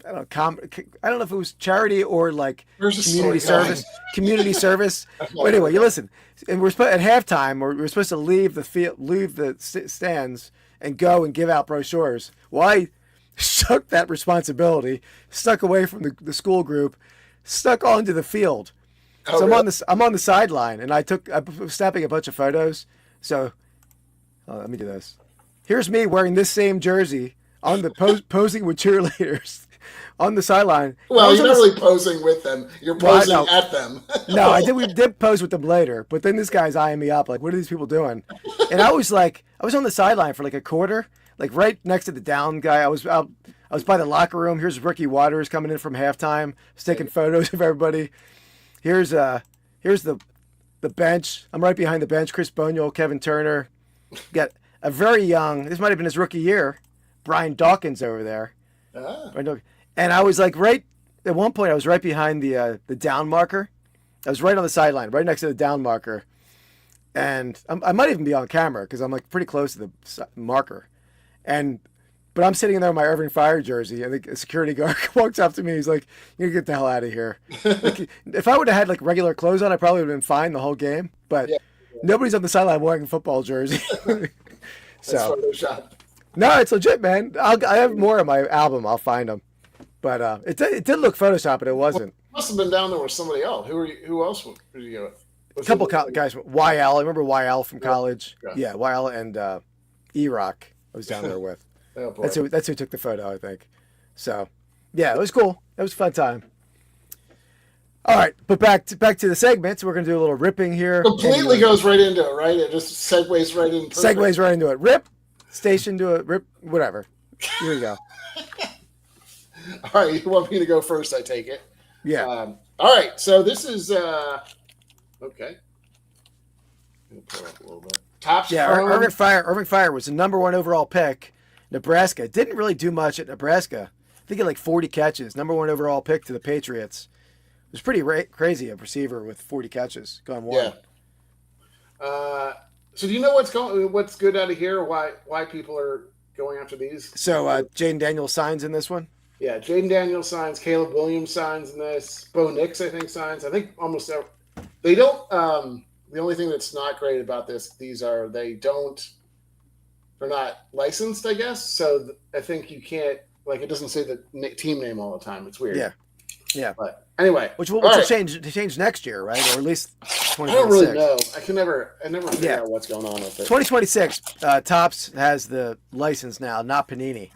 I don't know, I don't know if it was charity or like Where's the community story service. Community service. Well, anyway, you listen, and we're at halftime. We're supposed to leave the field, leave the stands, and go and give out brochures. Well, I shook that responsibility, stuck away from the school group, stuck onto the field. Oh, So really? I'm on the sideline, and I was snapping a bunch of photos. So let me do this. Here's me wearing this same jersey on the posing with cheerleaders on the sideline. Well, you're not really posing with them. You're posing no. at them. No, we did pose with them later, but then this guy's eyeing me up like, what are these people doing? And I was on the sideline for like a quarter, like right next to the down guy. I was by the locker room. Here's Ricky Waters coming in from halftime, taking photos of everybody. Here's the bench. I'm right behind the bench. Chris Boniol, Kevin Turner. Got a very young, this might have been his rookie year, Brian Dawkins over there. And I was like at one point I was right behind the down marker. I was right on the sideline, right next to the down marker. And I might even be on camera because I'm like pretty close to the marker. But I'm sitting in there in my Irving Fire jersey, and the security guard walks up to me. He's like, "You get the hell out of here." Like, if I would have had like regular clothes on, I probably would have been fine the whole game. But nobody's on the sideline wearing a football jersey. So Photoshop. no, it's legit, man. I have more on my album. I'll find them. But it did look Photoshop, but it wasn't. Must have been down there with somebody else. Who else did you go with? A couple guys. YL. I remember YL from college. Yeah. Yeah, YL and E-Rock I was down there with. Oh, boy. That's who took the photo, I think. So, yeah, it was cool. It was a fun time. All right, but back to the segments. We're going to do a little ripping here. Completely goes right into it, right? It just segues right in. Perfect. Segues right into it. Rip, station to it, rip, whatever. Here we go. All right, you want me to go first, I take it. Yeah. All right, so this is okay. I'm gonna pull up a little bit. Topps. Yeah, Chrome. Irving Fire was the number 1 overall pick. Nebraska didn't really do much at Nebraska. I think he had like 40 catches. Number 1 overall pick to the Patriots. It was pretty crazy, a receiver with 40 catches going 1. Yeah. So do you know what's good out of here? Why people are going after these? So Jaden Daniels signs in this one. Yeah, Jaden Daniels signs. Caleb Williams signs in this. Bo Nix, I think, signs. I think almost they don't. The only thing that's not great about they're not licensed, I guess. So I think you can't, it doesn't say the team name all the time. It's weird. Yeah. But anyway. Which will change next year, right? Or at least 2026. I don't really know. I never figure out what's going on with it. 2026, Topps has the license now, not Panini.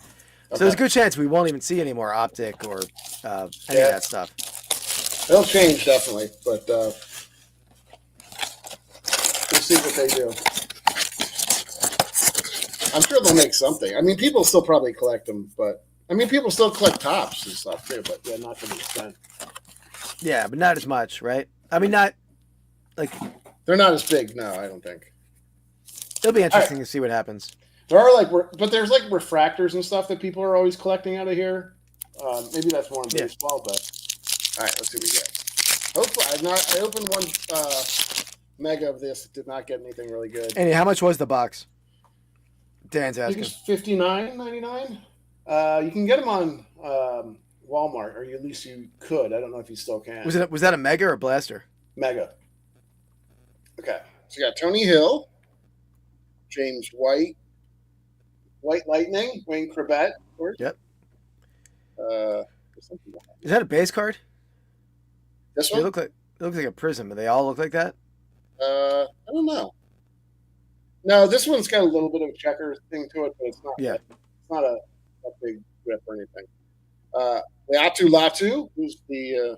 So there's a good chance we won't even see any more Optic or any of that stuff. It'll change, definitely. But we'll see what they do. I'm sure they'll make something. I mean, people still probably collect them, but people still collect Topps and stuff too. But yeah, not to the extent. Yeah, but not as much, right? I mean, not like they're not as big. No, I don't think. It'll be interesting to see what happens. There are there's refractors and stuff that people are always collecting out of here. Maybe that's more in baseball, but all right, let's see what we get. Hopefully, I opened one mega of this. Did not get anything really good. And how much was the box? Dan's asking. I think it's $59.99. You can get them on Walmart, or at least you could. I don't know if you still can. Was that a mega or a blaster? Mega. Okay, so you got Tony Hill, James White, White Lightning, Wayne Corbett, of course. Yep. Is that a base card? This one? It looks like a prism. Do they all look like that? I don't know. No, this one's got a little bit of a checker thing to it, but it's not. Yeah. It's not a big rip or anything. Leatu Latu, who's the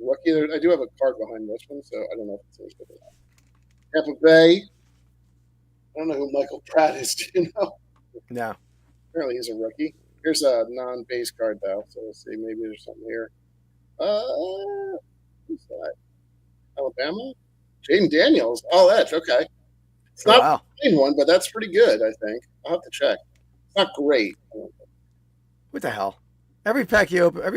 rookie. I do have a card behind this one, so I don't know if it's interested in that. Tampa Bay. I don't know who Michael Pratt is. Do you know? No. Apparently he's a rookie. Here's a non-base card, though, so let's see. Maybe there's something here. Who's that? Alabama? Jaden Daniels. Oh, that's okay. It's not the main one, but that's pretty good, I think. I'll have to check. It's not great. What the hell? Every box you open, you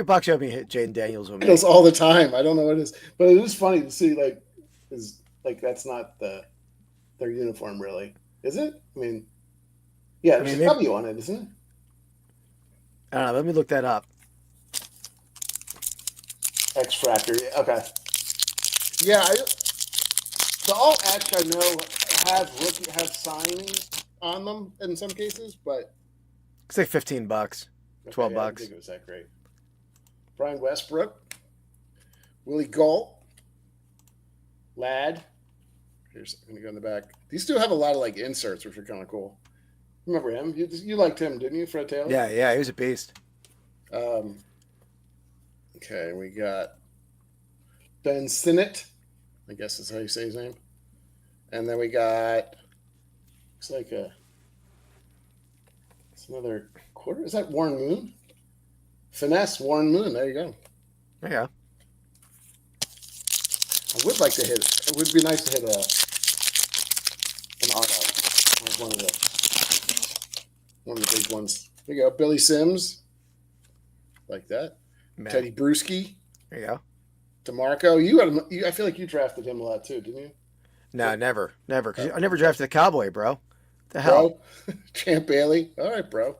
hit Jaden Daniels with me. It does all the time. I don't know what it is, but it is funny to see. That's not their uniform, really, is it? I mean, yeah, there's a W on it, isn't it? I don't know. Let me look that up. X-Fractor. Yeah, okay. Yeah, the all X I know have signing on them in some cases, but It's like $15, $12. I didn't think it was that great. Brian Westbrook, Willie Galt, Ladd. Here's I'm gonna go in the back. These two have a lot of like inserts, which are kind of cool. Remember him? You liked him, didn't you, Fred Taylor? Yeah, he was a beast. Okay, we got Ben Sinnott, I guess is how you say his name. And then we got it's another quarter. Is that Warren Moon? Finesse Warren Moon. There you go. There you go. I would like to hit. It would be nice to hit an auto, like one of the big ones. There you go. Billy Sims, like that. Man. Teddy Bruschi, There you go. DeMarco. I feel like you drafted him a lot too, didn't you? No, never. Because I never drafted a Cowboy, bro. What the hell? Bro, Champ Bailey. All right, bro.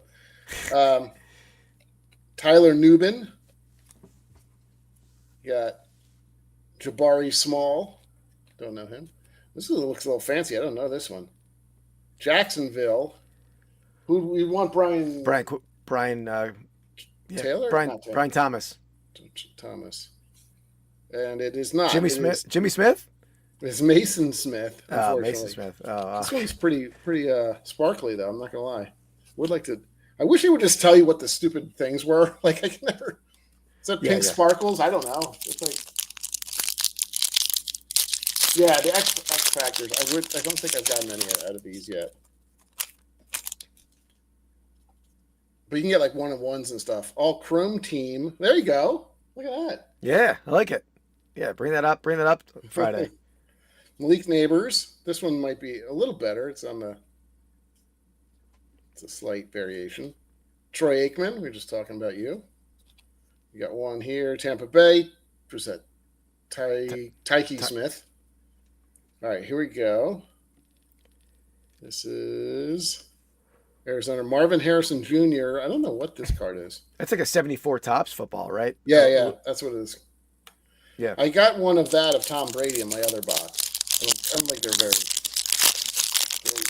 Tyler Nubin. You got Jabari Small. Don't know him. This looks a little fancy. I don't know this one. Jacksonville. Who we want? Brian Taylor? Brian Thomas. Thomas. And it is not. Jimmy Smith? It's Mason Smith. Oh, Mason Smith. This one's pretty sparkly though. I'm not gonna lie. I wish he would just tell you what the stupid things were. Like I can never. Is that pink sparkles? I don't know. It's like. Yeah, the X factors. I don't think I've gotten any out of these yet. But you can get like 1-of-1s and stuff. All chrome team. There you go. Look at that. Yeah, I like it. Yeah, bring that up Friday. Malik Neighbors. This one might be a little better. It's a slight variation. Troy Aikman. We are just talking about you. You got one here. Tampa Bay. Who's that? Tyke Smith. All right, here we go. This is Arizona. Marvin Harrison Jr. I don't know what this card is. That's like a 74 Topps football, right? Yeah, that's what it is. Yeah. I got one of that of Tom Brady in my other box. I don't think they're very great.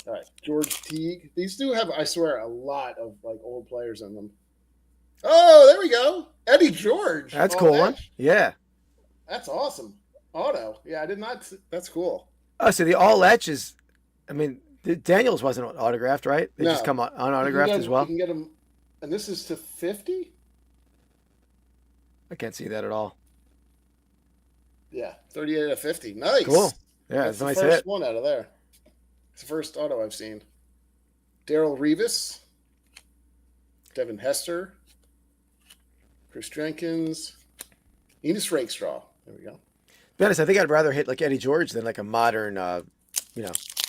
All right, George Teague. These do have, I swear, a lot of like old players in them. Oh, there we go. Eddie George. That's a cool one. Yeah. That's awesome. Auto. Yeah, I did not. That's cool. Oh, so the all etch is, I mean, Daniels wasn't autographed, right? They just come unautographed as well. You can get them, and this is to 50? I can't see that at all. Yeah, 38 out of 50. Nice. Cool. Yeah, it's a nice hit. First one out of there. It's the first auto I've seen. Darrell Revis, Devin Hester, Chris Jenkins, Enos Rakestraw. There we go. To be honest, I think I'd rather hit like Eddie George than like a modern, I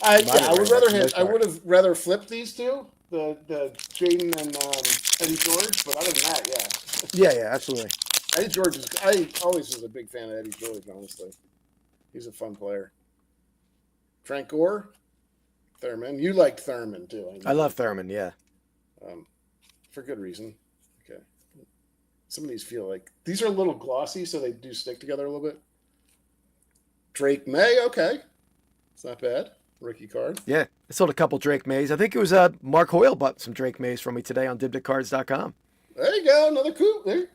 would have rather flipped these two, the Jaden and Eddie George, but other than that, yeah. Yeah, absolutely. Eddie George I always was a big fan of Eddie George, honestly. He's a fun player. Frank Gore, Thurman. You liked Thurman too. I love Thurman, yeah. For good reason. Okay. Some of these feel like these are a little glossy, so they do stick together a little bit. Drake May, okay. It's not bad. Rookie card. Yeah. I sold a couple Drake Mays. I think it was Mark Hoyle bought some Drake Mays from me today on dibditcards.com. There you go. Another coup. There you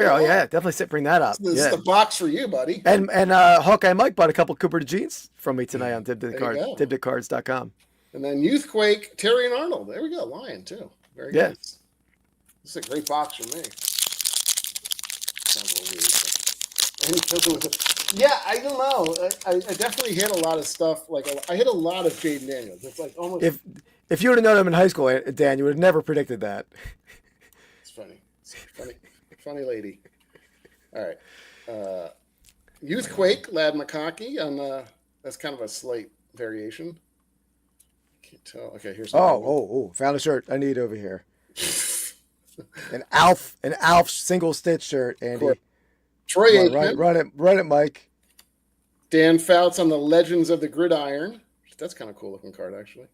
go. Yeah, definitely bring that up. This is the box for you, buddy. And Hawkeye Mike bought a couple Cooper DeJeans from me tonight on dibditcards.com. And then Youthquake, Terry and Arnold. There we go. Lion, too. Very good. This is a great box for me. Sounds a little weird. Yeah, I don't know. I definitely hit a lot of stuff. Like I hit a lot of Jaden Daniels. It's like almost. If you would have known him in high school, Dan, you would have never predicted that. It's funny. Funny lady. All right. Youthquake, Ladd McConkey on that's kind of a slight variation. Can't tell. Okay, here's. Found a shirt I need over here. an Alf single stitch shirt, Andy. Troy Aikman. Run it, Mike. Dan Fouts on the Legends of the Gridiron. That's kind of cool looking card, actually.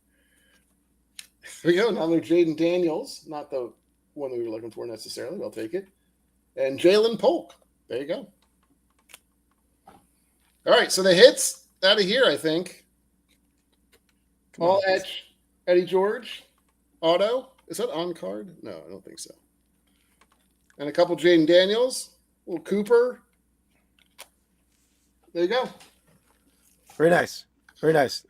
Here we go. Another Jaden Daniels. Not the one we were looking for necessarily. I'll take it. and Jalen Polk. There you go. All right, so the hits out of here, I think. All etch, Eddie George, auto. Is that on card? No, I don't think so. And a couple Jaden Daniels, a little Cooper. There you go. Very nice. Very nice.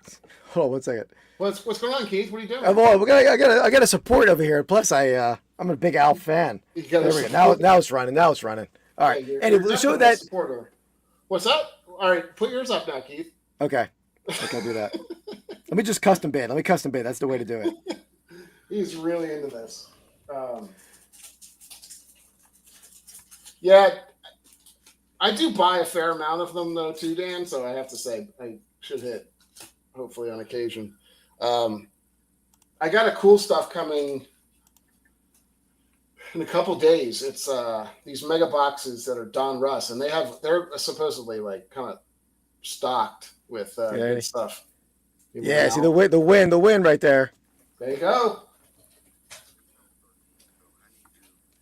Hold on 1 second. What's going on, Keith? What are you doing? Well, I got a support over here. Plus, I'm a big Al fan. There we go. Now it's running. Now it's running. All right. Anyway, show that. Supporter. What's up? All right, put yours up now, Keith. Okay. I'll do that. Let me just custom bid. That's the way to do it. He's really into this. Yeah, I do buy a fair amount of them, though, too, Dan. So I have to say I should hit, hopefully, on occasion. I got a cool stuff coming in a couple days. It's these mega boxes that are Don Russ, and they're supposedly like kind of stocked with good stuff. Yeah, see the win right there. There you go.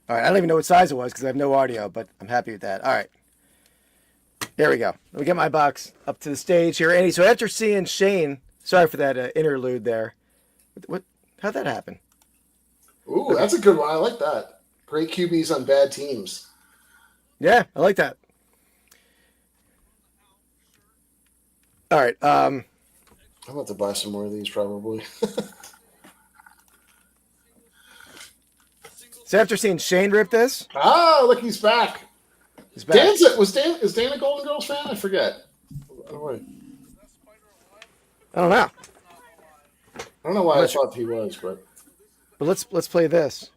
All right, I don't even know what size it was because I have no audio, but I'm happy with that. All right. There we go. Let me get my box up to the stage here. Andy, so after seeing Shane, sorry for that interlude there. How'd that happen? Ooh, that's a good one. I like that. Great QBs on bad teams. Yeah, I like that. All right. I'm about to buy some more of these probably. So after seeing Shane rip this, look, he's back. He's back. Is Dan a Golden Girls fan? I forget. I don't know. I don't know why I thought he was, but let's play this.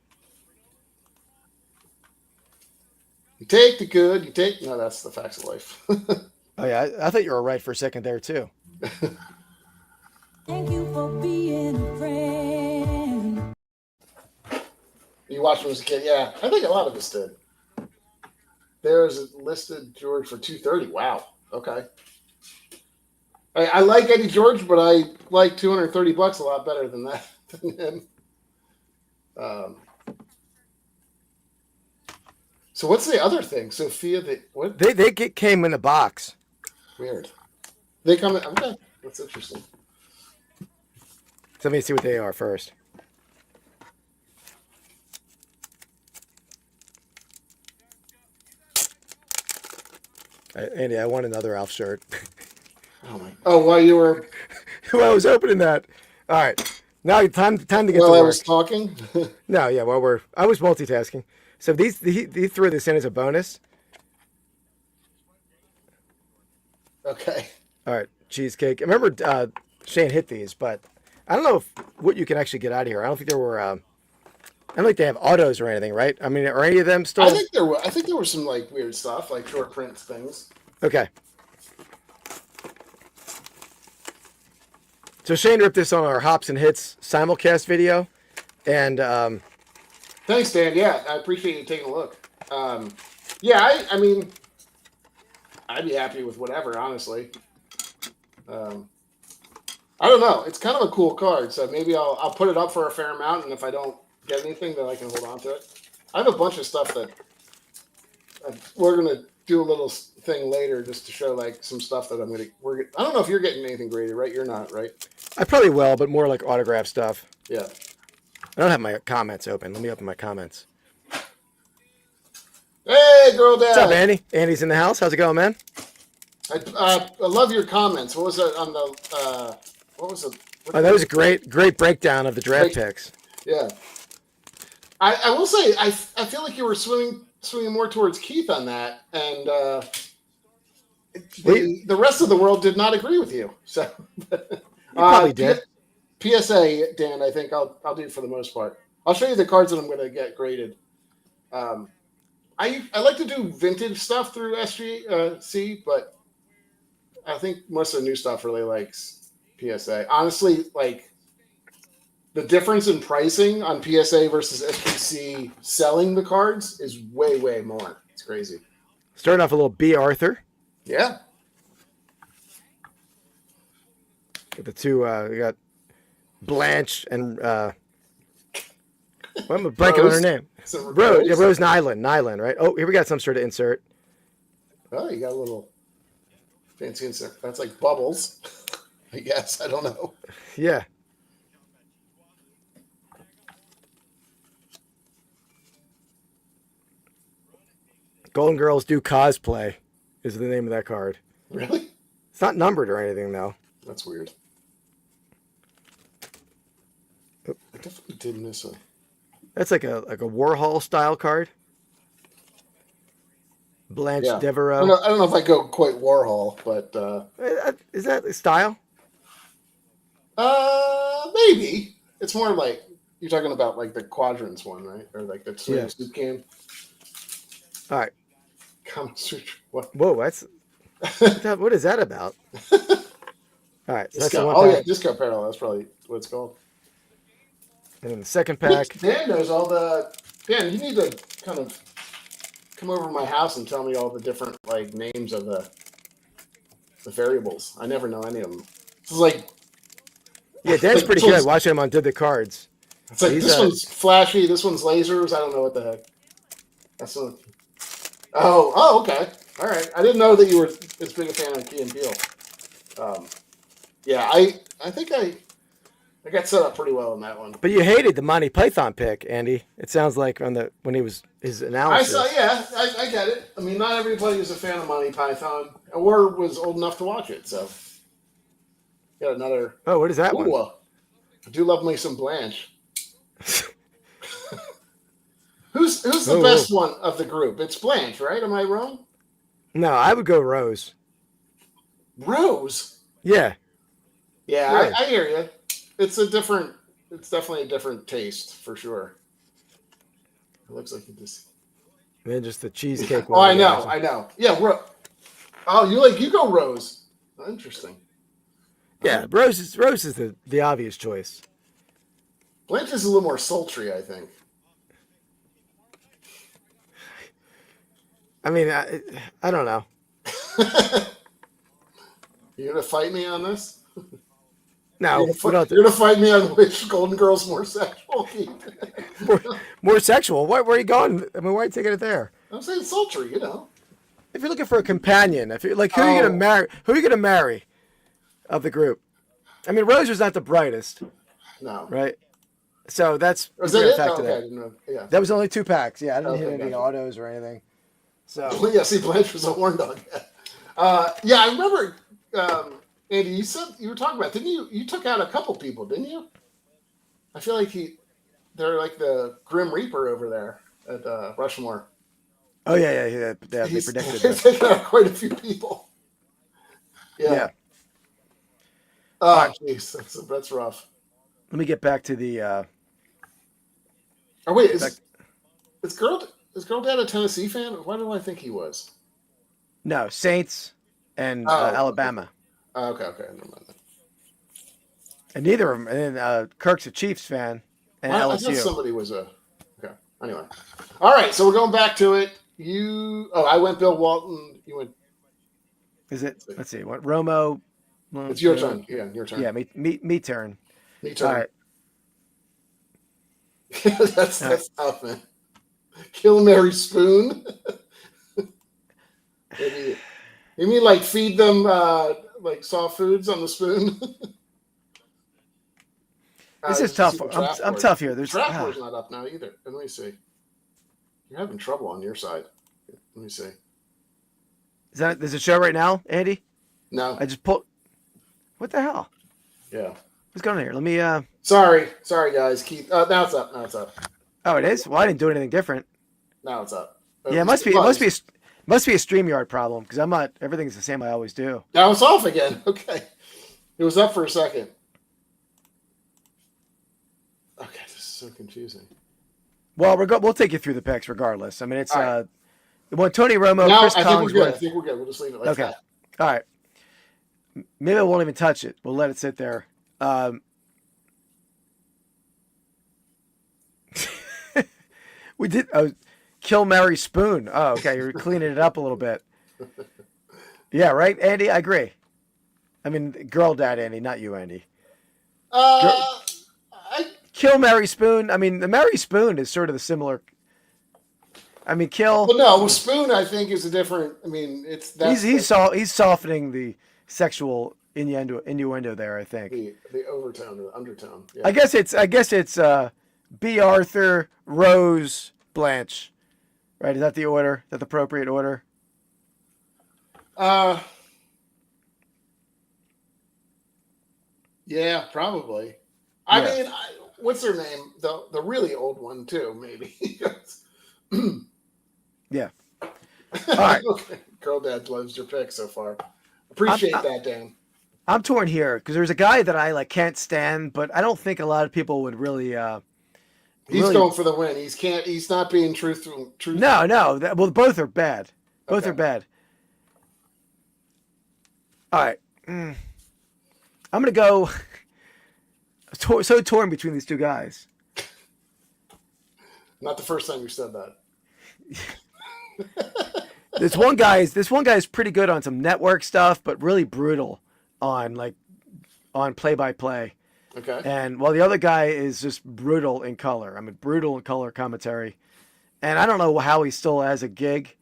You take the good, you take no. That's the facts of life. Oh yeah, I thought you were right for a second there too. Thank you for being a friend. You watched him as a kid, yeah. I think a lot of us did. There's listed George for $230. Wow. Okay. I like Eddie George, but I like $230 a lot better than that than him. So what's the other thing? Sophia, what? They came in a box. Weird. They come in. Okay, that's interesting. So let me see what they are first. Andy, I want another Alf shirt. While you were While I was opening that. All right. Now time to get to work. I was talking? No, yeah, I was multitasking. So he threw this in as a bonus. Okay. All right, cheesecake. I remember Shane hit these, but I don't know what you can actually get out of here. I don't think there were. I don't think they have autos or anything, right? I mean, are any of them still? I think there were some like weird stuff, like short print things. Okay. So Shane ripped this on our Hops and Hits simulcast video, and thanks, Dan. Yeah, I appreciate you taking a look. Yeah, I mean, I'd be happy with whatever, honestly. I don't know. It's kind of a cool card, so maybe I'll put it up for a fair amount, and if I don't get anything, then I can hold on to it. I have a bunch of stuff that we're gonna do a little thing later just to show like some stuff that I don't know if you're getting anything graded, right? You're not, right? I probably will, but more like autograph stuff. Yeah. I don't have my comments open. Let me open my comments. Hey, girl dad. What's up, Andy? Andy's in the house. How's it going, man? I love your comments. What was it on the? What was it? Oh, that was a great breakdown of the draft picks. Yeah. I will say I feel like you were swinging more towards Keith on that, and the rest of the world did not agree with you. So you probably did. PSA, Dan, I think I'll do for the most part. I'll show you the cards that I'm going to get graded. I like to do vintage stuff through SGC, but I think most of the new stuff really likes PSA. Honestly, like the difference in pricing on PSA versus SGC selling the cards is way, way more. It's crazy. Starting off a little B. Arthur. Yeah. Get the two, we got Blanche and I'm blanking on her name. Is it Rose. Yeah, Rose Nyland. Nyland, right? Oh, here we got some sort of insert. Oh, you got a little fancy insert. That's like bubbles, I guess. I don't know. Yeah. Golden Girls Do Cosplay is the name of that card. Really? It's not numbered or anything, though. That's weird. I definitely did miss a. That's like a Warhol style card. Blanche Devereaux. I don't know if I go quite Warhol, but Is that the style? maybe it's more like you're talking about like the quadrants one, right? Or like the soup can. All right. What? Whoa, what is that about? All right. So that's the one oh pack. yeah, Disco Parallel. That's probably what it's called. And then the second pack. Dan knows all the. Dan, you need to kind of come over to my house and tell me all the different like names of the variables. I never know any of them. It's like. Yeah, Dan's pretty good. Watching him on Did the Cards. It's like this one's flashy. This one's lasers. I don't know what the heck. That's what. Oh, okay. All right. I didn't know that you were as big a fan of Key and Peele. Yeah, I think I got set up pretty well in that one. But you hated the Monty Python pick, Andy. It sounds like when he was his analysis. I get it. I mean, not everybody is a fan of Monty Python or was old enough to watch it. So, got another. Oh, what is that one? I do love me some Blanche. Who's the best one of the group? It's Blanche, right? Am I wrong? No, I would go Rose. Rose? Yeah. Yeah, I hear you. It's definitely a different taste for sure. It looks like you just. And then just the cheesecake one. Oh, I know. Yeah, you go Rose. Interesting. Yeah, Rose is the obvious choice. Blanche is a little more sultry, I think. I mean, I don't know. You gonna fight me on this? No, you're gonna fight me on which Golden Girl's more sexual. more sexual. Where are you going? I mean, why are you taking it there? I'm saying sultry. If you're looking for a companion, who are you gonna marry? Who are you gonna marry of the group? I mean, Rose was not the brightest. No. Right. So that's was that it? That was only 2 packs. Yeah, I didn't hit any autos or anything. So yeah, see, Blanche was a horn dog. Yeah, I remember, Andy. You said you were talking about, didn't you? You took out a couple people, didn't you? I feel like they're like the Grim Reaper over there at Rushmore. Oh yeah. They predicted He's taken out quite a few people. Yeah. Oh, jeez, that's rough. Let me get back to the. Oh wait, is Girl Dad a Tennessee fan? Why do I think he was? No, Saints and Alabama. Okay, never mind that. And neither of them. And then Kirk's a Chiefs fan, and LSU. I thought somebody was okay. Anyway, all right. So we're going back to it. I went Bill Walton. You went. Is it? Let's see. What Romo? It's your turn. Yeah, your turn. Yeah, me turn. Me turn. All right. That's tough, man. Kill Mary Spoon. Maybe, you mean like feed them like soft foods on the spoon? This is tough. I'm tough here. Trapdoor's not up now either. Let me see. You're having trouble on your side. Let me see. There's a show right now, Andy? No. I just pulled. What the hell? Yeah. What's going on here? Let me. Sorry, guys. Keith. Now it's up. Oh, it is. Well, I didn't do anything different. Now it's up. Yeah, it must be a StreamYard problem because I'm not. Everything's the same I always do. Now it's off again. Okay, it was up for a second. Okay, this is so confusing. Well, we'll take you through the picks regardless. I mean, it's right. Tony Romo, no, Chris I Collinsworth. think we're good. We'll just leave it like okay. that. All right. Maybe I won't even touch it. We'll let it sit there. We did Kill Mary Spoon. Oh, okay. You're cleaning it up a little bit. Yeah, right, Andy? I agree. I mean, Girl Dad, Andy, not you, Andy. Kill Mary Spoon. I mean, the Mary Spoon is sort of the similar. I mean, Kill. Well, no, Spoon I think is a different. I mean, he's softening the sexual innuendo there. I think the overtone or the undertone. Yeah. I guess it's B. Arthur, Rose, Blanche. Right? Is that the order? Is that the appropriate order? Yeah, probably. I mean, what's her name? The really old one too, maybe. Yeah. All right. Okay. Girl Dad loves your pick so far. Appreciate that, Dan. I'm torn here because there's a guy that I can't stand, but I don't think a lot of people would really. He's going for the win. He's not being truthful. No. Well, both are bad. Both are bad. All right. I'm gonna go. So torn between these two guys. Not the first time you said that. This one guy's pretty good on some network stuff, but really brutal on play-by-play. Okay. And while the other guy is just brutal in color. I mean, brutal in color commentary. And I don't know how he still has a gig,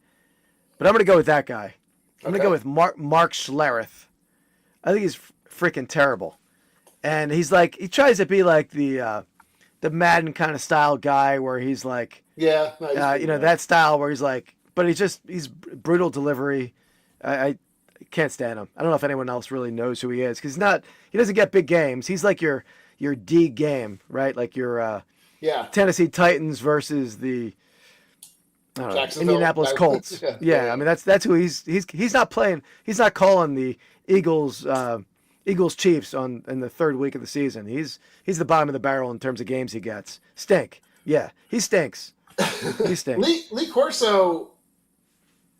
but I'm going to go with that guy. I'm going to go with Mark Schlereth. I think he's freaking terrible. And he tries to be like the Madden kind of style guy where he's like, that style where he's like, but he's brutal delivery. I can't stand him. I don't know if anyone else really knows who he is because he doesn't get big games. He's like your D game, right? Like your Tennessee Titans versus the Indianapolis Colts. I mean that's who he's not playing. He's not calling the Eagles Chiefs in the third week of the season. He's the bottom of the barrel in terms of games he gets. Stink. Yeah, he stinks. He stinks. Lee Corso,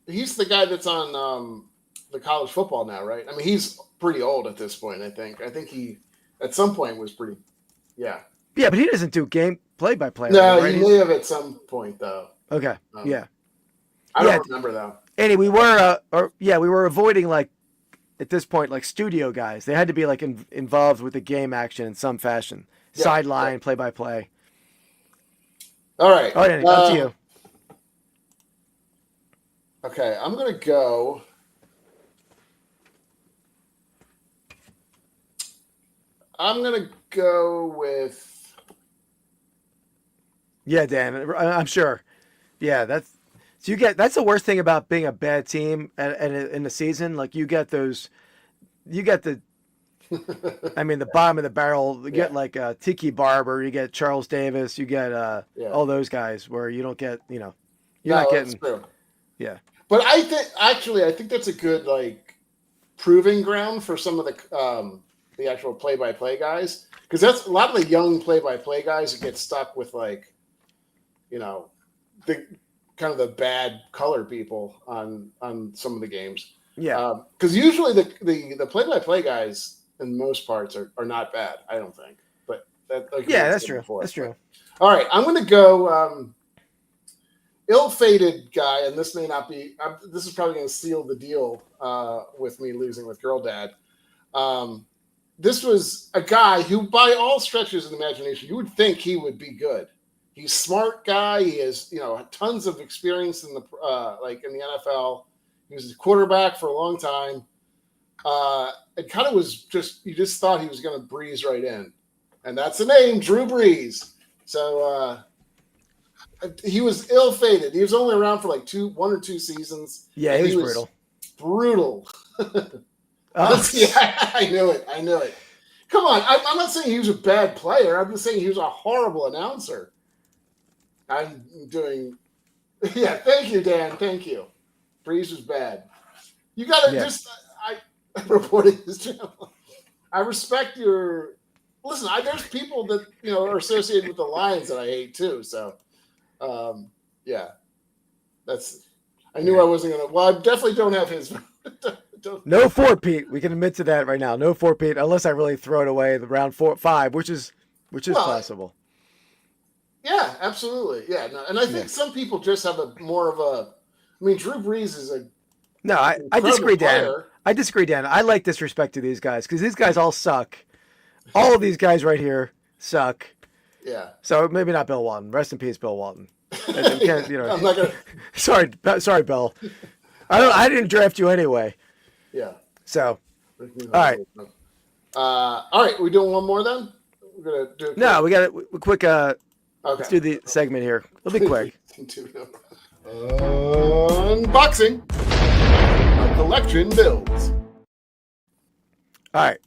he's the guy that's on the college football now, right? I mean, he's pretty old at this point, I think. I think he, at some point, was pretty, Yeah, but he doesn't do game play-by-play. No, right? He may have at some point, though. Okay, yeah. I don't remember, though. Andy, we were avoiding, at this point, studio guys. They had to be, involved with the game action in some fashion. Sideline, play-by-play. All right. All right, Andy, up to you. Okay, I'm going to go. With. Yeah, Dan, I'm sure. Yeah, that's the worst thing about being a bad team in the season. You get the bottom of the barrel. You get Tiki Barber, you get Charles Davis, you get all those guys where you don't get, you're not getting. That's true. Yeah. But I think that's a good proving ground for some of the actual play-by-play guys, because that's a lot of the young play-by-play guys that get stuck with the kind of the bad color people on some of the games. Yeah. Because usually the play-by-play guys in most parts are not bad, I don't think. But that's true. That's true. All right, I'm going to go ill-fated guy, and this may not be. This is probably going to seal the deal with me losing with Girl Dad. This was a guy who, by all stretches of the imagination, you would think he would be good. He's a smart guy. He has, tons of experience in the in the NFL. He was a quarterback for a long time. It kind of was you just thought he was going to breeze right in, and that's the name, Drew Brees. So he was ill-fated. He was only around for 1 or 2 seasons. Yeah, he was brutal. Oh. Yeah, I knew it. Come on, I'm not saying he was a bad player. I'm just saying he was a horrible announcer. I'm doing. Yeah, thank you, Dan. Thank you. Breeze was bad. You got to I'm reporting this channel. I respect your. Listen, there's people that are associated with the Lions that I hate too. So, yeah, that's. I knew I wasn't gonna. Well, I definitely don't have his. No four-peat. We can admit to that right now. No four-peat, unless I really throw it away the round 4-5, which is possible. Yeah, absolutely. Yeah, no, and I think some people just have more of a. I mean, Drew Brees is a. No, I disagree, Dan. I disagree, Dan. I like disrespect to these guys because these guys all suck. All of these guys right here suck. Yeah. So maybe not Bill Walton. Rest in peace, Bill Walton. I can't, I'm not gonna. sorry, Bill. I didn't draft you anyway. Yeah. So, all right. All right. We doing one more then? We're gonna do. No, we got it. Quick. Okay. Let's do the segment here. It'll be quick. Unboxing. A collection builds. All right.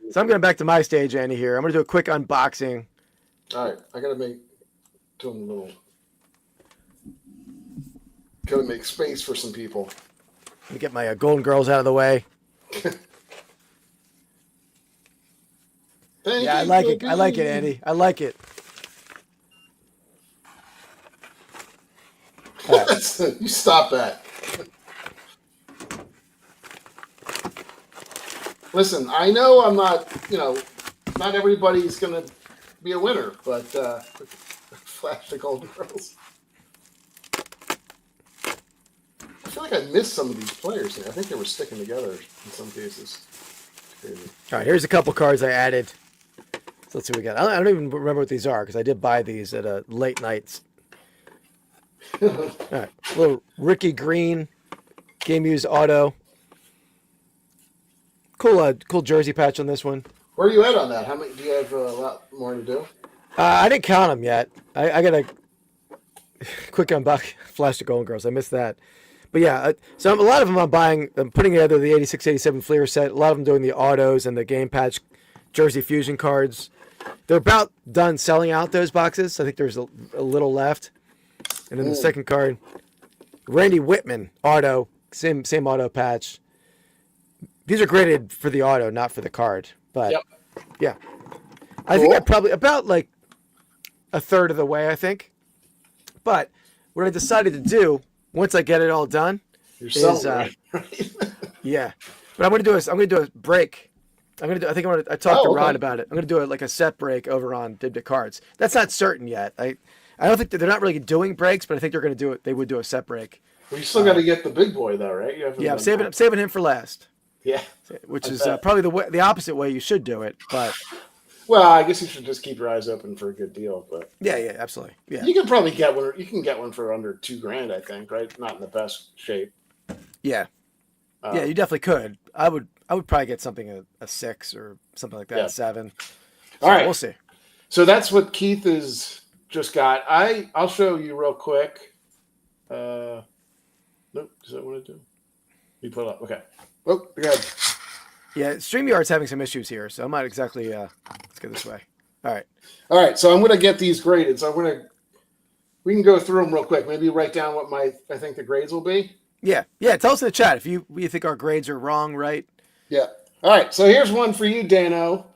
So I'm going back to my stage, Andy. Here, I'm going to do a quick unboxing. All right. I gotta make do them a little. Gotta make space for some people. Let me get my Golden Girls out of the way. Yeah, I like it. I like it, Andy. I like it. You stop that. Listen, I know I'm not, not everybody's going to be a winner, but flash the Golden Girls. I feel like I missed some of these players here. I think they were sticking together in some cases. Crazy. All right, here's a couple cards I added. So let's see what we got. I don't even remember what these are because I did buy these at a late night. All right, a little Ricky Green game used auto. Cool jersey patch on this one. Where are you at on that? How many do you have? A lot more to do. I didn't count them yet. I got a quick unbox. Flash the Golden Girls. I missed that. But yeah, so a lot of them I'm putting together the 86-87 Fleer set. A lot of them doing the autos and the game patch jersey fusion cards. They're about done selling out those boxes. I think there's a little left. And then the second card, Randy Whitman auto, same auto patch. These are graded for the auto, not for the card. But yeah, I think I probably about like a third of the way. I think. But what I decided to do once I get it all done is yeah. But I'm gonna do a break. I talked to Rod about it. I'm gonna do it like a set break over on Dibda Cards. That's not certain yet. I don't think they're not really doing breaks, but I think they're gonna do it. They would do a set break. Well, you still got to get the big boy though, right? I'm saving him for last. Yeah, which is probably the opposite way you should do it. But well, I guess you should just keep your eyes open for a good deal. But yeah, absolutely. Yeah, you can probably get one. You can get one for under $2,000, I think. Right? Not in the best shape. Yeah, yeah, you definitely could. I would probably get something a 6 or something like that, a 7. All right, we'll see. So that's what Keith has just got. I'll show you real quick. Nope, does that what I do? You put it up. Okay. Oh, good. Yeah, StreamYard's having some issues here, so I'm not exactly. Let's go this way. All right. So I'm gonna get these graded. So we can go through them real quick. Maybe write down what I think the grades will be. Yeah. Tell us in the chat if you think our grades are wrong, right? Yeah. All right. So here's one for you, Dano.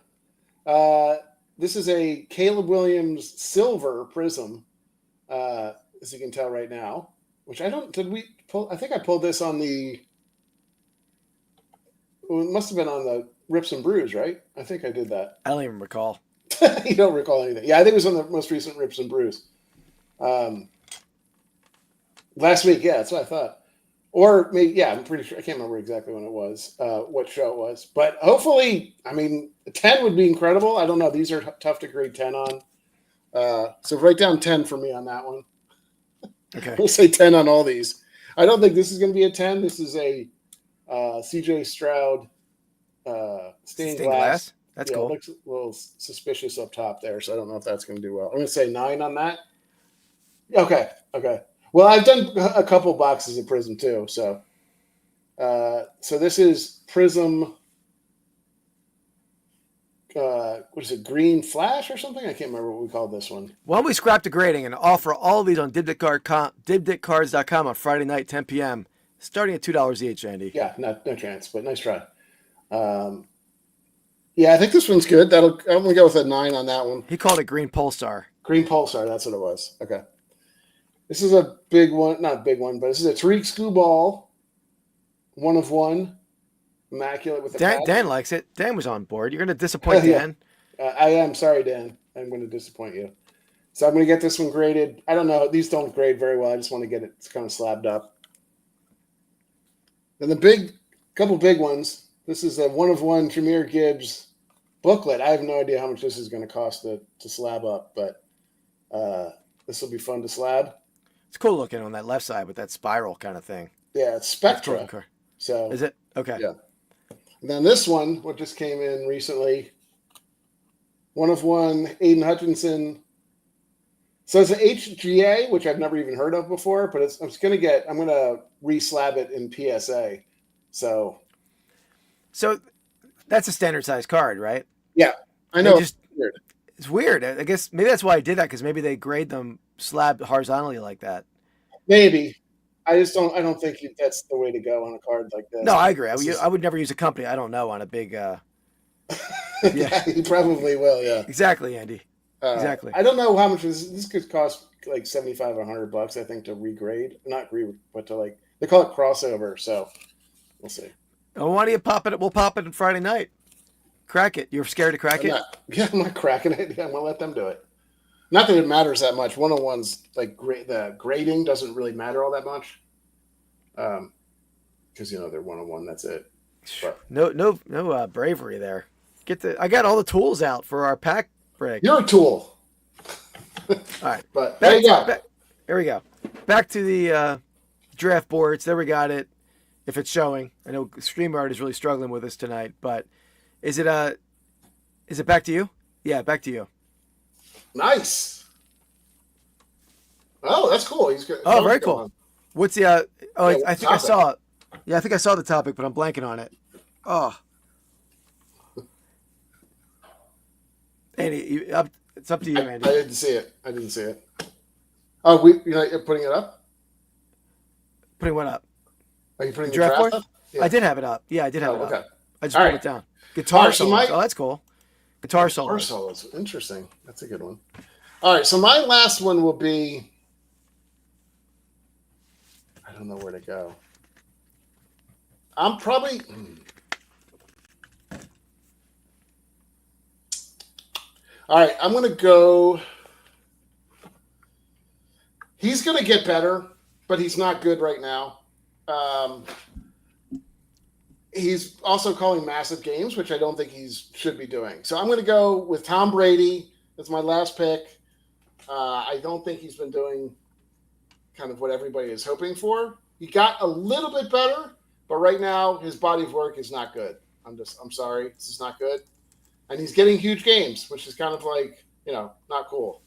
This is a Caleb Williams silver prism, as you can tell right now. Which I don't. Did we pull? I think I pulled this on the. Well, it must have been on the Rips and Brews, right? I think I did that. I don't even recall. You don't recall anything. Yeah, I think it was on the most recent Rips and Brews. Last week, yeah, that's what I thought. Or maybe, yeah, I'm pretty sure. I can't remember exactly when it was, what show it was. But hopefully, I mean, a 10 would be incredible. I don't know. These are tough to grade 10 on. So write down 10 for me on that one. Okay. We'll say 10 on all these. I don't think this is going to be a 10. This is a CJ Stroud stained glass. That's cool. It looks a little suspicious up top there, so I don't know if that's going to do well. I'm going to say 9 on that. Okay. Well, I've done a couple boxes of Prism too, so this is Prism. What is it? Green Flash or something? I can't remember what we called this one. Why don't we scrap the grading and offer all of these on dibditcards.com on Friday night, 10 p.m., starting at $2 each, Andy. Yeah, no chance, but nice try. Yeah, I think this one's good. I'm going to go with a 9 on that one. He called it Green Pulsar. Green Pulsar, that's what it was. Okay. This is a big one, not a big one, but this is a Tariq Skubal, 1 of 1. Immaculate with the Dan likes it. Dan was on board. You're going to disappoint Dan. I am. Sorry, Dan. I'm going to disappoint you. So I'm going to get this one graded. I don't know. These don't grade very well. I just want to get it kind of slabbed up. Then the couple big ones. This is a 1 of 1 Tremere Gibbs booklet. I have no idea how much this is going to cost to slab up, but This will be fun to slab. It's cool looking on that left side with that spiral kind of thing. Yeah, it's That's cool Spectra. looking car. So Is it? Okay. Yeah. And then this one, what just came in recently, one of one, Aiden Hutchinson. So it's an HGA, which I've never even heard of before, but I'm going to re-slab it in PSA. So that's a standard size card, right? yeah, I know. It's weird. I guess maybe that's why I did that, because maybe they grade them slab horizontally like that. Maybe. I don't think that's the way to go on a card like this. No, I agree. I would never use a company I don't know on a big. Yeah, you probably will. Yeah, exactly, Andy. Exactly. I don't know how much this could cost, like $75 or $100, I think, to regrade. Not regrade, but to they call it crossover. So we'll see. Oh, why don't you pop it? We'll pop it on Friday night. Crack it. You're scared to crack it? I'm not cracking it. Yeah, I'm gonna let them do it. Not that it matters that much. 101's the grading doesn't really matter all that much. Because they're 101. That's it. But No bravery there. I got all the tools out for our pack break. You're a tool. All right, but there you go. There we go. Back to the draft boards. There we got it. If it's showing, I know StreamYard is really struggling with us tonight, but is it back to you? Yeah, back to you. Nice. Oh, that's cool. He's good. Oh, very cool. What's the? I think I topic? saw it. Yeah, I think I saw the topic, but I'm blanking on it. Oh, Andy, it's up to you, Andy. I didn't see it. Oh, you're putting it up? Putting what up? Are you putting the draft board up? Yeah. I did have it up. Yeah, I did have it okay. up. I just All put right. it down. Guitar so solos. Oh, that's cool. Guitar solos. solos. Interesting. That's a good one. All right, so my last one will be. I don't know where to go. I'm probably. All right, I'm going to go. He's going to get better, but he's not good right now. He's also calling massive games, which I don't think he should be doing. So I'm going to go with Tom Brady. That's my last pick. I don't think he's been doing kind of what everybody is hoping for. He got a little bit better, but right now his body of work is not good. I'm sorry. This is not good. And he's getting huge games, which is kind of not cool.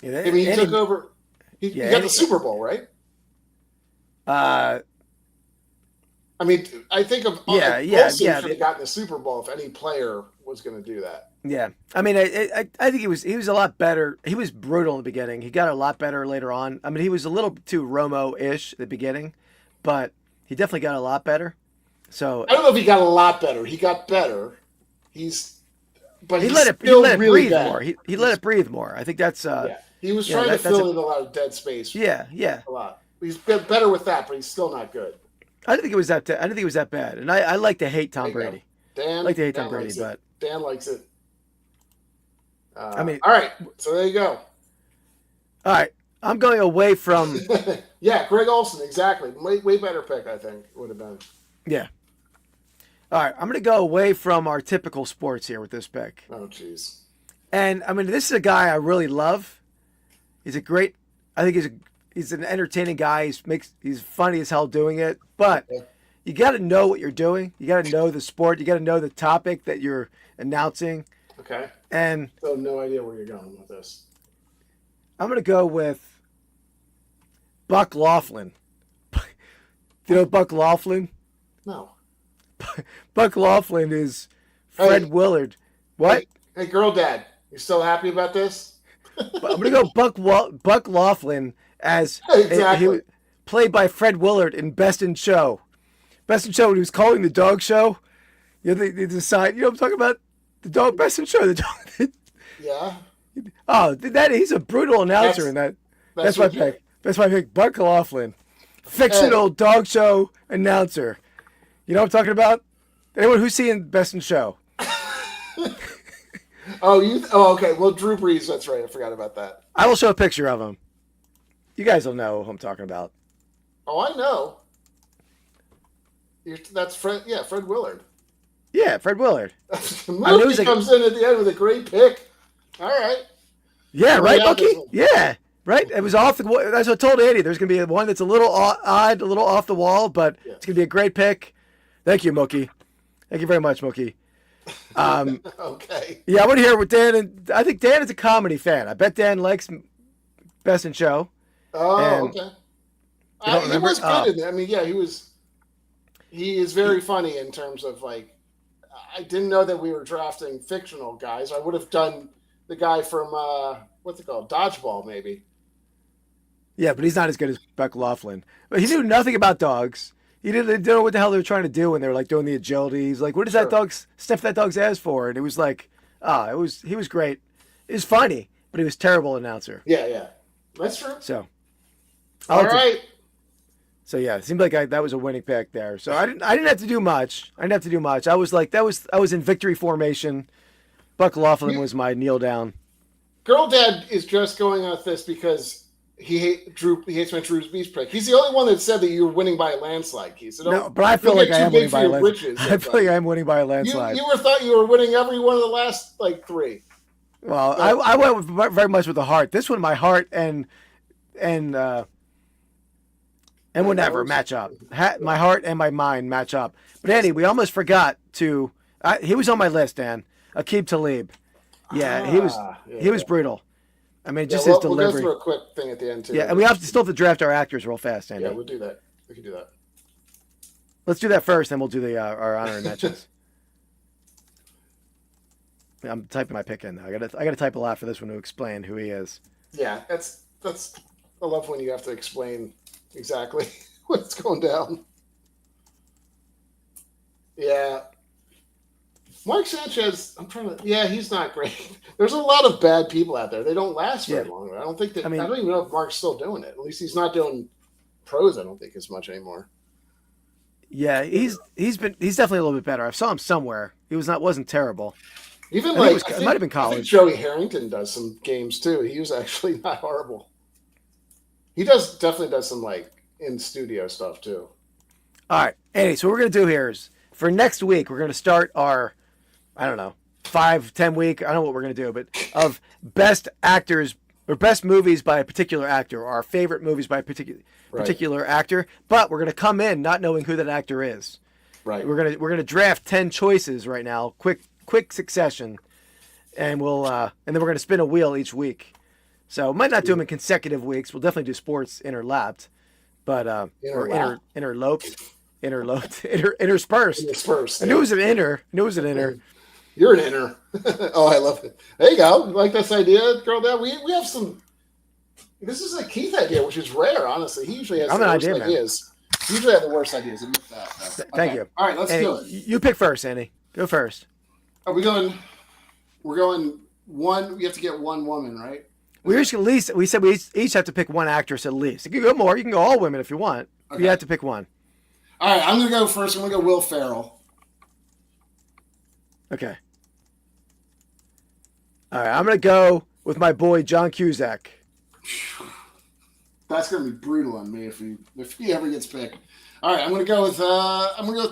Yeah, I mean, he took over. He got the Super Bowl, right? I mean, I think of Wilson should have gotten the Super Bowl if any player was going to do that. Yeah, I mean, I think he was a lot better. He was brutal in the beginning. He got a lot better later on. I mean, he was a little too Romo-ish at the beginning, but he definitely got a lot better. So I don't know if he got a lot better. He got better. He let it breathe more. He let it breathe more. I think that's. He was trying to fill in a lot of dead space. Yeah. A lot. He's been better with that, but he's still not good. I didn't think it was that. I didn't think it was that bad. And I like to hate Tom Brady. Dan, I like to hate Tom Brady, but Dan likes it. I mean, all right. So there you go. All right, I'm going away from. Yeah, Greg Olson, exactly. Way better pick, I think, would have been. Yeah. All right, I'm going to go away from our typical sports here with this pick. Oh, jeez. And I mean, this is a guy I really love. He's a great. I think he's an entertaining guy. He's funny as hell doing it. But you got to know what you're doing. You got to know the sport. You got to know the topic that you're announcing. Okay. And so no idea where you're going with this. I'm going to go with Buck Laughlin. Do you know Buck Laughlin? No. Buck Laughlin is Fred Willard. What? Hey, girl dad, you still happy about this? I'm going to go Buck Laughlin as exactly. Played by Fred Willard in Best in Show. Best in Show, when he was calling the dog show. They decide, I'm talking about the dog, Best in Show. The dog. Yeah. Oh, he's a brutal announcer in that. That's my pick. That's my pick. Buck Laughlin. Fictional dog show announcer. You know what I'm talking about? Anyone who's seen Best in Show? Okay. Well, Drew Brees, that's right. I forgot about that. I will show a picture of him. You guys will know who I'm talking about. Oh, I know. That's Fred. Yeah, Fred Willard. Yeah, Fred Willard. Mookie comes in at the end with a great pick. All right. Yeah, Oh, right, yeah, Bucky? this one. Yeah, right. It was off the. That's what I told Andy. There's gonna be one that's a little odd, a little off the wall, but it's gonna be a great pick. Thank you, Mookie. Thank you very much, Mookie. Okay. Yeah, I want to hear what Dan and I think Dan is a comedy fan. I bet Dan likes Best in Show. Oh, And- okay. don't He remember? was good in it. I mean, yeah, he was. He is very funny in terms of like. I didn't know that we were drafting fictional guys. I would have done the guy from what's it called, Dodgeball, maybe. Yeah, but he's not as good as Buck Laughlin. But he knew nothing about dogs. He didn't know what the hell they were trying to do when they were like doing the agility. He's like, "What does that dog sniff that dog's ass for?" And it was like, he was great. It was funny, but he was terrible announcer. Yeah, that's true. So, All right. So yeah, it seemed like that was a winning pick there. So I didn't have to do much. I was like I was in victory formation. Buck Laughlin was my kneel down. Girl Dad is just going off this because he hates my Drew's Beast pick. He's the only one that said that you were winning by a landslide, Keith. So No, but I feel like I am winning by a landslide. I feel like I am winning by a You landslide. thought you were winning every one of the last like three. Well, I went very much with the heart. This one, my heart and whatever match up. My heart and my mind match up. But Andy, we almost forgot to. He was on my list, Dan. Aqib Talib. Yeah, he was brutal. I mean, just his delivery. We'll go through a quick thing at the end too. Yeah, and we still have to draft our actors real fast, Andy. Yeah, we'll do that. We can do that. Let's do that first, then we'll do our honorary mentions. I'm typing my pick in now. I gotta type a lot for this one to explain who he is. Yeah, that's. I love when you have to explain exactly what's going down. Yeah. Mark Sanchez, yeah, he's not great. There's a lot of bad people out there. They don't last very long. I don't even know if Mark's still doing it. At least he's not doing pros, I don't think, as much anymore. Yeah, he's definitely a little bit better. I saw him somewhere. He wasn't terrible. Even it might have been college. I think Joey Harrington does some games too. He was actually not horrible. He definitely does some like in studio stuff too. All right, Andy. So what we're gonna do here is for next week we're gonna start our, I don't know, 5-10 week. I don't know what we're gonna do, but of best actors or best movies by a particular actor, or our favorite movies by a particular actor. But we're gonna come in not knowing who that actor is. Right. We're gonna draft 10 choices right now, quick succession, and then we're gonna spin a wheel each week. So might not do them in consecutive weeks. We'll definitely do sports interlapped, but interspersed. Interspersed. I knew it was an inner. You're an inner. Oh, I love it. There you go. You like this idea, girl? Dad? We have some. This is a Keith idea, which is rare, honestly. He usually has the worst ideas. You usually have the worst ideas. Thank you. All right, let's Andy, do it. You pick first, Andy. Go first. Are we going? We're going one. We have to get one woman, right? We said we each have to pick one actress at least. You can go more. You can go all women if you want. Okay. You have to pick one. All right, I'm going to go first. I'm going to go Will Ferrell. Okay. All right, I'm going to go with my boy John Cusack. That's going to be brutal on me if he ever gets picked. All right, I'm going to go with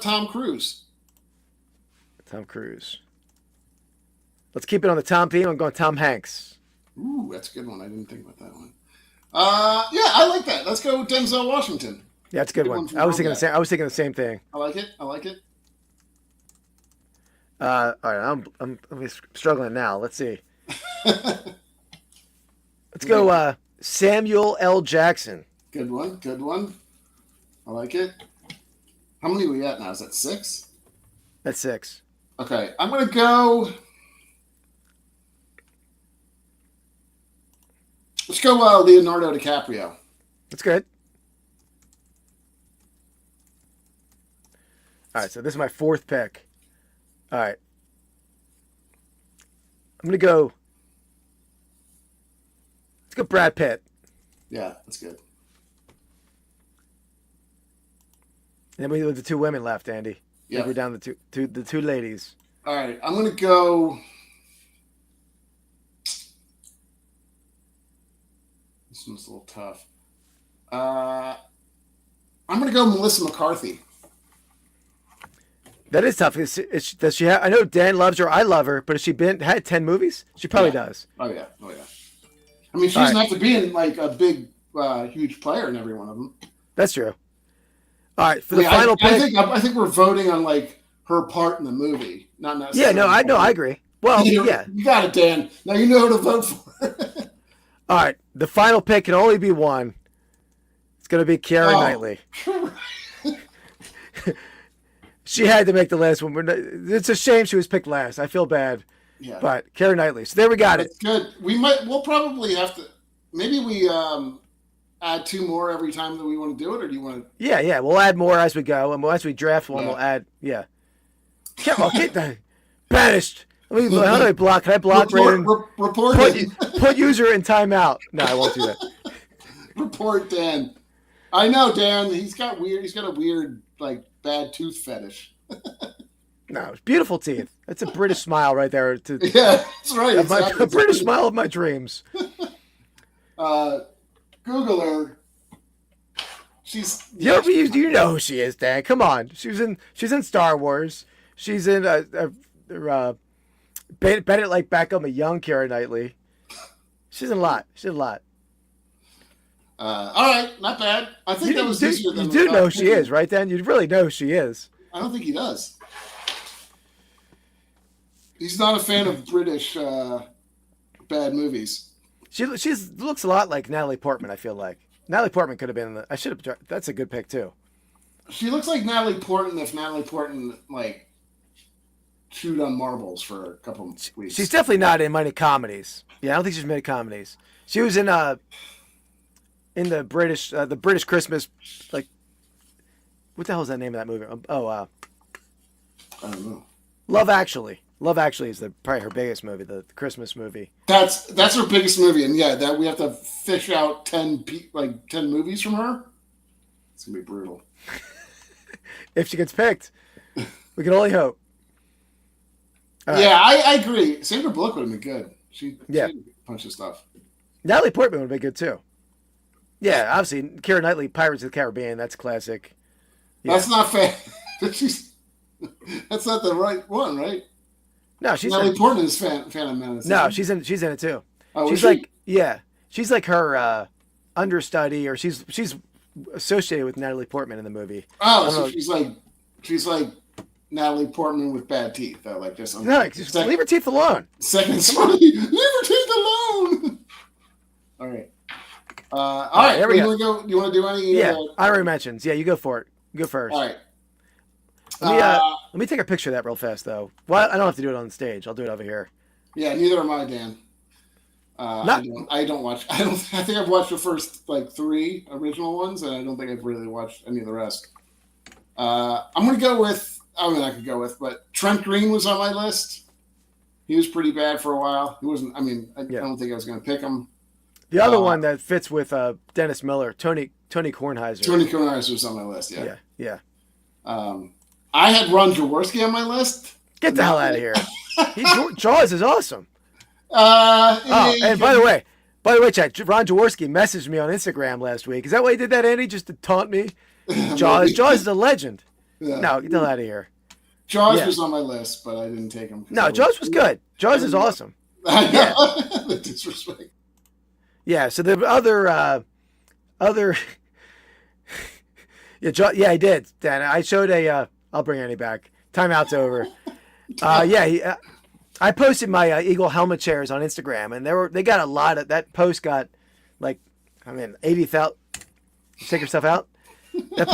Tom Cruise. Tom Cruise. Let's keep it on the Tom theme. I'm going Tom Hanks. Ooh, that's a good one. I didn't think about that one. Yeah, I like that. Let's go with Denzel Washington. Yeah, that's a good one. I was thinking the same thing. I like it. All right, I'm struggling now. Let's see. Let's go Samuel L. Jackson. Good one. I like it. How many are we at now? Is that 6? That's 6. Okay, I'm going to go... Let's go Leonardo DiCaprio. That's good. All right, so this is my 4th pick. All right. I'm going to go... Let's go Brad Pitt. Yeah, that's good. And then we have the 2 women left, Andy. Yeah. We're down the two ladies. All right, I'm going to go... This one's a little tough. I'm going to go Melissa McCarthy. That is tough. Does she have? I know Dan loves her. I love her. But has she had 10 movies? She probably does. Oh yeah. I mean, she doesn't have to be in like a big, huge player in every one of them. That's true. All right, for the final pick. I think we're voting on like her part in the movie, not necessarily. Yeah, I agree. Well, yeah. You got it, Dan. Now you know who to vote for. All right, the final pick can only be one. It's going to be Keira Knightley. She had to make the last one. It's a shame she was picked last. I feel bad. Yeah. But Keira Knightley. So there we got it. Good. We'll probably have to. Maybe we add 2 more every time that we want to do it, or do you want to? Yeah. We'll add more as we go, and as we draft one, we'll add. Yeah. Get that banished. How do I block? Can I block put user in timeout? No, I won't do that. Report Dan. I know Dan. He's got a weird like bad tooth fetish. No, it's beautiful teeth. That's a British smile right there. Yeah, that's right. A British smile of my dreams. Google her. You know who she is, Dan. Come on. She's in Star Wars. She's in Bennett like Beckham, a young Keira Knightley. She's in a lot. All right, not bad. I think that was easier than you do know who she is, right, Dan? You really know who she is. I don't think he does. He's not a fan of British bad movies. She looks a lot like Natalie Portman. I feel like Natalie Portman could have been. I should have. That's a good pick too. She looks like Natalie Portman if Natalie Portman like chewed on marbles for a couple of weeks. She's definitely not in many comedies. Yeah, I don't think she's made comedies. She was in the British Christmas, like, what the hell is that name of that movie? I don't know. Love Actually. Love Actually is probably her biggest movie, the Christmas movie. That's her biggest movie, and yeah, that we have to fish out 10 movies from her. It's gonna be brutal. If she gets picked, we can only hope. Yeah, I agree. Sandra Bullock would have been good. She had a bunch of stuff. Natalie Portman would have been good too. Yeah, obviously, Keira Knightley, Pirates of the Caribbean, that's classic. Yeah. That's not fair. That's not the right one, right? No, she's Natalie Portman is Phantom Menace. No, she's in it too. Oh, she's like she's like her understudy, or she's associated with Natalie Portman in the movie. Oh, so she's like Natalie Portman with bad teeth. I like this. No, just leave her teeth alone. Second story. Leave her teeth alone. All right. All right. There we go. You want to do any? Yeah, honorary mentions. Yeah, you go for it. Go first. All right. Let me take a picture of that real fast, though. Well, I don't have to do it on the stage. I'll do it over here. Yeah, neither am I, Dan. I don't watch. I think I've watched the first 3 original ones, and I don't think I've really watched any of the rest. I'm gonna go with. I could go with, but Trent Green was on my list. He was pretty bad for a while. He wasn't. I don't think I was gonna pick him. The other one that fits with Dennis Miller, Tony Kornheiser. Tony Kornheiser was on my list. Yeah. I had Ron Jaworski on my list. Get the hell out of here. Jaws is awesome. And by the way, Chad, Ron Jaworski messaged me on Instagram last week. Is that why he did that, Andy? Just to taunt me? Jaws is a legend. Yeah. No, get the hell out of here. Jaws was on my list, but I didn't take him. No, Jaws was good. Jaws is awesome. Yeah. The disrespect. Yeah, so the other I did, Dan. I showed I'll bring Andy back. Timeout's over. I posted my Eagle helmet chairs on Instagram, and they got a lot of that post got 80,000. Take yourself out. That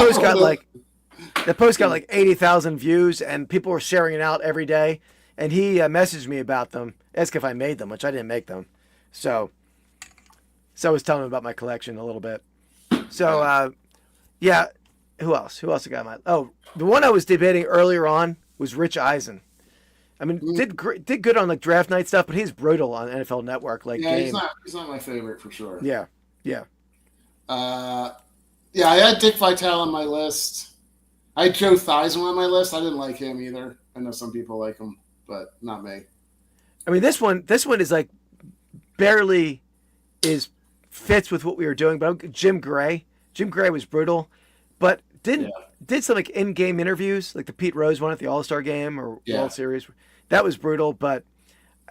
post got 80,000 views, and people were sharing it out every day. And he messaged me about them, asked if I made them, which I didn't make them. So I was telling him about my collection a little bit. So who else? Who else I got? The one I was debating earlier on was Rich Eisen. I mean, did good on draft night stuff, but he's brutal on NFL Network. He's not my favorite for sure. Yeah. I had Dick Vitale on my list. I had Joe Theismann on my list. I didn't like him either. I know some people like him, but not me. I mean, this one is barely fits with what we were doing. But Jim Gray was brutal, but did some in-game interviews, like the Pete Rose one at the All-Star game or World Series. That was brutal, but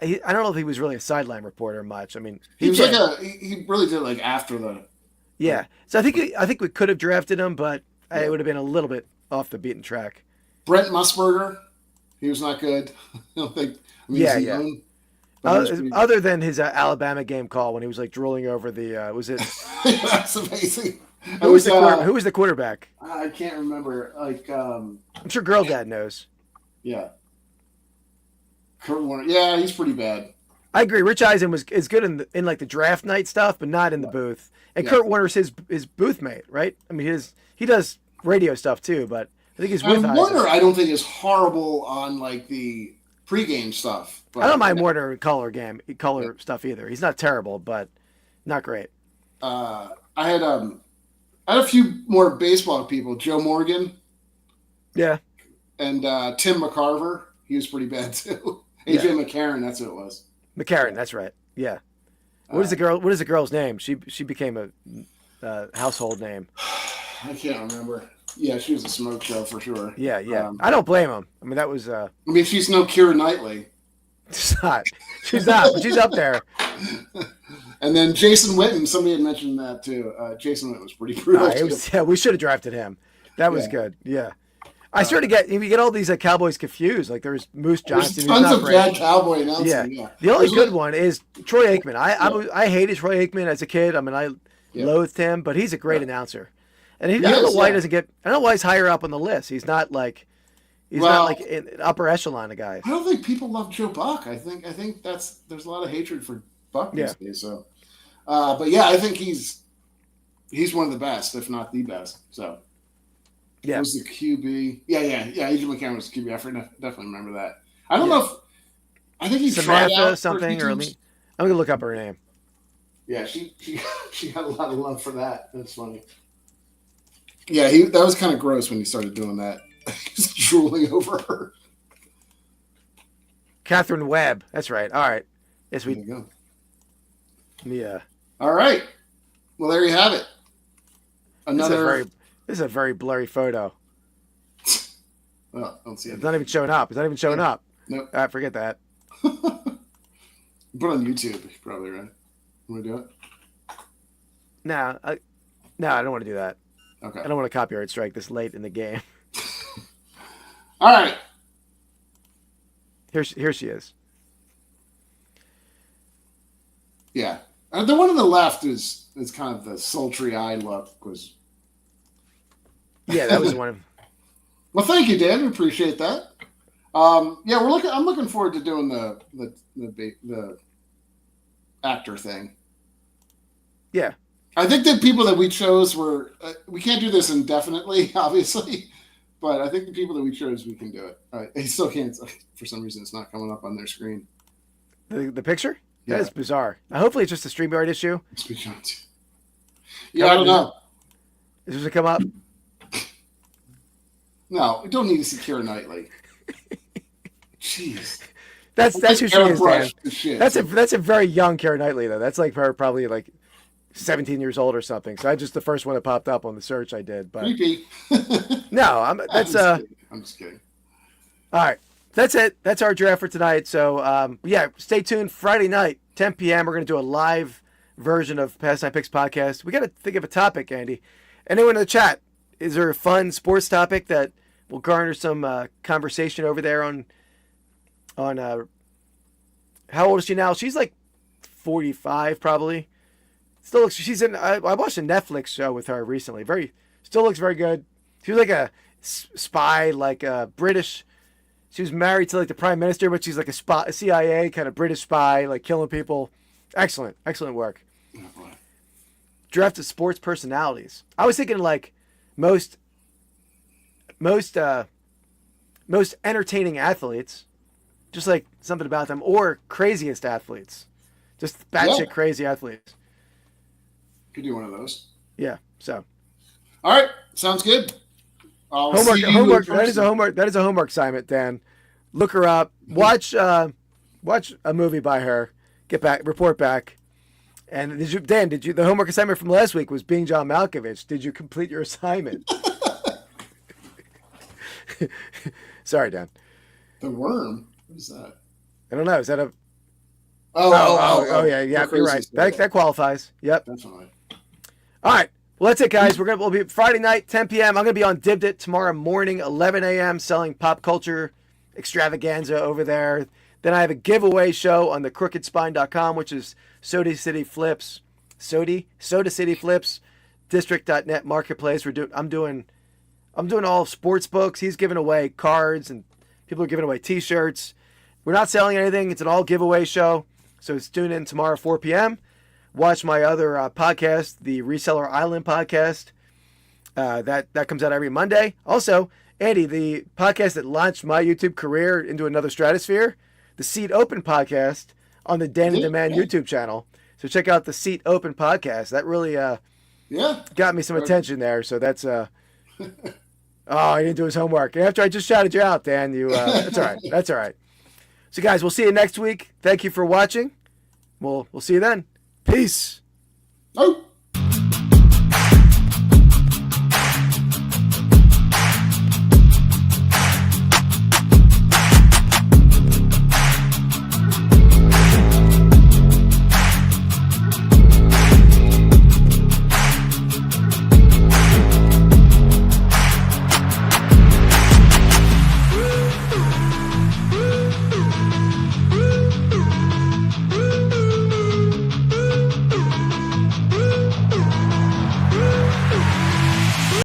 I don't know if he was really a sideline reporter much. I mean, He was did. like he really did like after the. Yeah. So I think we could have drafted him, but it would have been a little bit off the beaten track. Brent Musburger, he was not good. I don't think. I mean, Yeah, he's yeah. young, but he was pretty- Other than his Alabama game call when he was like drooling over the was it That's amazing. who was the quarterback? I can't remember. Like, I'm sure Girl Dad knows. yeah, Kurt Warner. Yeah, he's pretty bad. I agree. Rich Eisen is good in like the draft night stuff, but not in the booth. And Yeah. Kurt Warner's his booth mate, right? I mean, he does radio stuff too, but I think he's with And Eisen. Warner, I don't think is horrible on like the pregame stuff. But I don't mind Warner in color stuff either. He's not terrible, but not great. I had a few more baseball people. Joe Morgan Yeah. and Tim McCarver. He was pretty bad too. AJ McCarron, that's who it was. McCarron, that's right. Yeah. What is the girl's name? She became a household name. I can't remember. Yeah, she was a smoke show for sure. Yeah, yeah. I don't blame him. I mean, that was I mean, she's no Keira Knightley. she's not. She's not, but she's up there. And then Jason Witten, somebody had mentioned that too. Jason Witten was pretty brutal. We should have drafted him. That was good. Yeah. I sort of get all these Cowboys confused. Like there's Moose Johnson. There's tons of bad Cowboy announcing. Yeah. Yeah. The only good one is Troy Aikman. I hated Troy Aikman as a kid. I mean, I loathed him, but he's a great announcer. And I don't know why he doesn't get. I don't know why he's higher up on the list. He's not like in upper echelon of guys. I don't think people love Joe Buck. I think there's a lot of hatred for Buck these days. So, but yeah, I think he's one of the best, if not the best. So, yeah, was the QB? Yeah. AJ McCarron was the QB. I definitely remember that. I don't know if I think he tried Samantha out something for or I'm gonna look up her name. Yeah, she got a lot of love for that. That's funny. Yeah, that was kind of gross when he started doing that. He's drooling over her. Catherine Webb. That's right. All right. Yes, There you go. Yeah. All right. Well, there you have it. This is a very blurry photo. Well, I don't see it. It's not even showing up. Nope. All right, forget that. Put it on YouTube, probably, right? Want to do it? No, I don't want to do that. Okay. I don't want to copyright strike this late in the game. All right. Here she is. Yeah. The one on the left is kind of the sultry eye look. Yeah, that was one of. Well, thank you, Dan. We appreciate that. Yeah, I'm looking forward to doing the actor thing. Yeah. I think the people that we chose were. We can't do this indefinitely, obviously, but I think the people that we chose, we can do it. All right. They still can't. For some reason, it's not coming up on their screen. The picture? Yeah. That is bizarre. Hopefully, it's just a StreamYard issue. Yeah, I don't know. Is this to come up? No, we don't need to see Keira Knightley. Jeez. That's who she is, Dan. Shit. That's a very young Keira Knightley though. That's like her probably like 17 years old or something. So I just the first one that popped up on the search I did. But creepy. no, I'm just kidding. All right. That's it. That's our draft for tonight. So yeah, stay tuned. Friday night, 10 p.m. We're gonna do a live version of Pastime Picks Podcast. We gotta think of a topic, Andy. Anyone in the chat? Is there a fun sports topic that will garner some conversation over there on how old is she now? She's like 45 probably. Still looks. She's in. I watched a Netflix show with her recently. Still looks very good. She was like a spy, like a British. She was married to like the prime minister, but she's like a CIA kind of British spy, like killing people. Excellent work. Drafted sports personalities. I was thinking like most entertaining athletes, just like something about them, or craziest athletes, just batshit crazy athletes. Could do one of those. Yeah. So. All right. Sounds good. Homework. That is a homework assignment, Dan. Look her up. Watch a movie by her. Report back. And the homework assignment from last week was being John Malkovich. Did you complete your assignment? Sorry, Dan. The Worm. What is that? I don't know. Is that Oh, yeah, you're crazy right. stuff. That qualifies. Yep. Definitely. All right. Well, that's it, guys. We'll be Friday night, 10 p.m. I'm gonna be on Dibbed It tomorrow morning, 11 a.m. selling pop culture extravaganza over there. Then I have a giveaway show on the crookedspine.com, which is Soda City Flips, District.net marketplace. I'm doing all sports books. He's giving away cards and people are giving away T-shirts. We're not selling anything. It's an all giveaway show. So tune in tomorrow, 4 p.m. Watch my other podcast, the Reseller Island podcast. That comes out every Monday. Also, Andy, the podcast that launched my YouTube career into another stratosphere, the Seat Open podcast on the Dan and the Man YouTube channel. So check out the Seat Open podcast. That really got me some attention there. So that's oh, he didn't do his homework. After I just shouted you out, Dan, that's all right. That's all right. So guys, we'll see you next week. Thank you for watching. We'll see you then. Peace. Oh.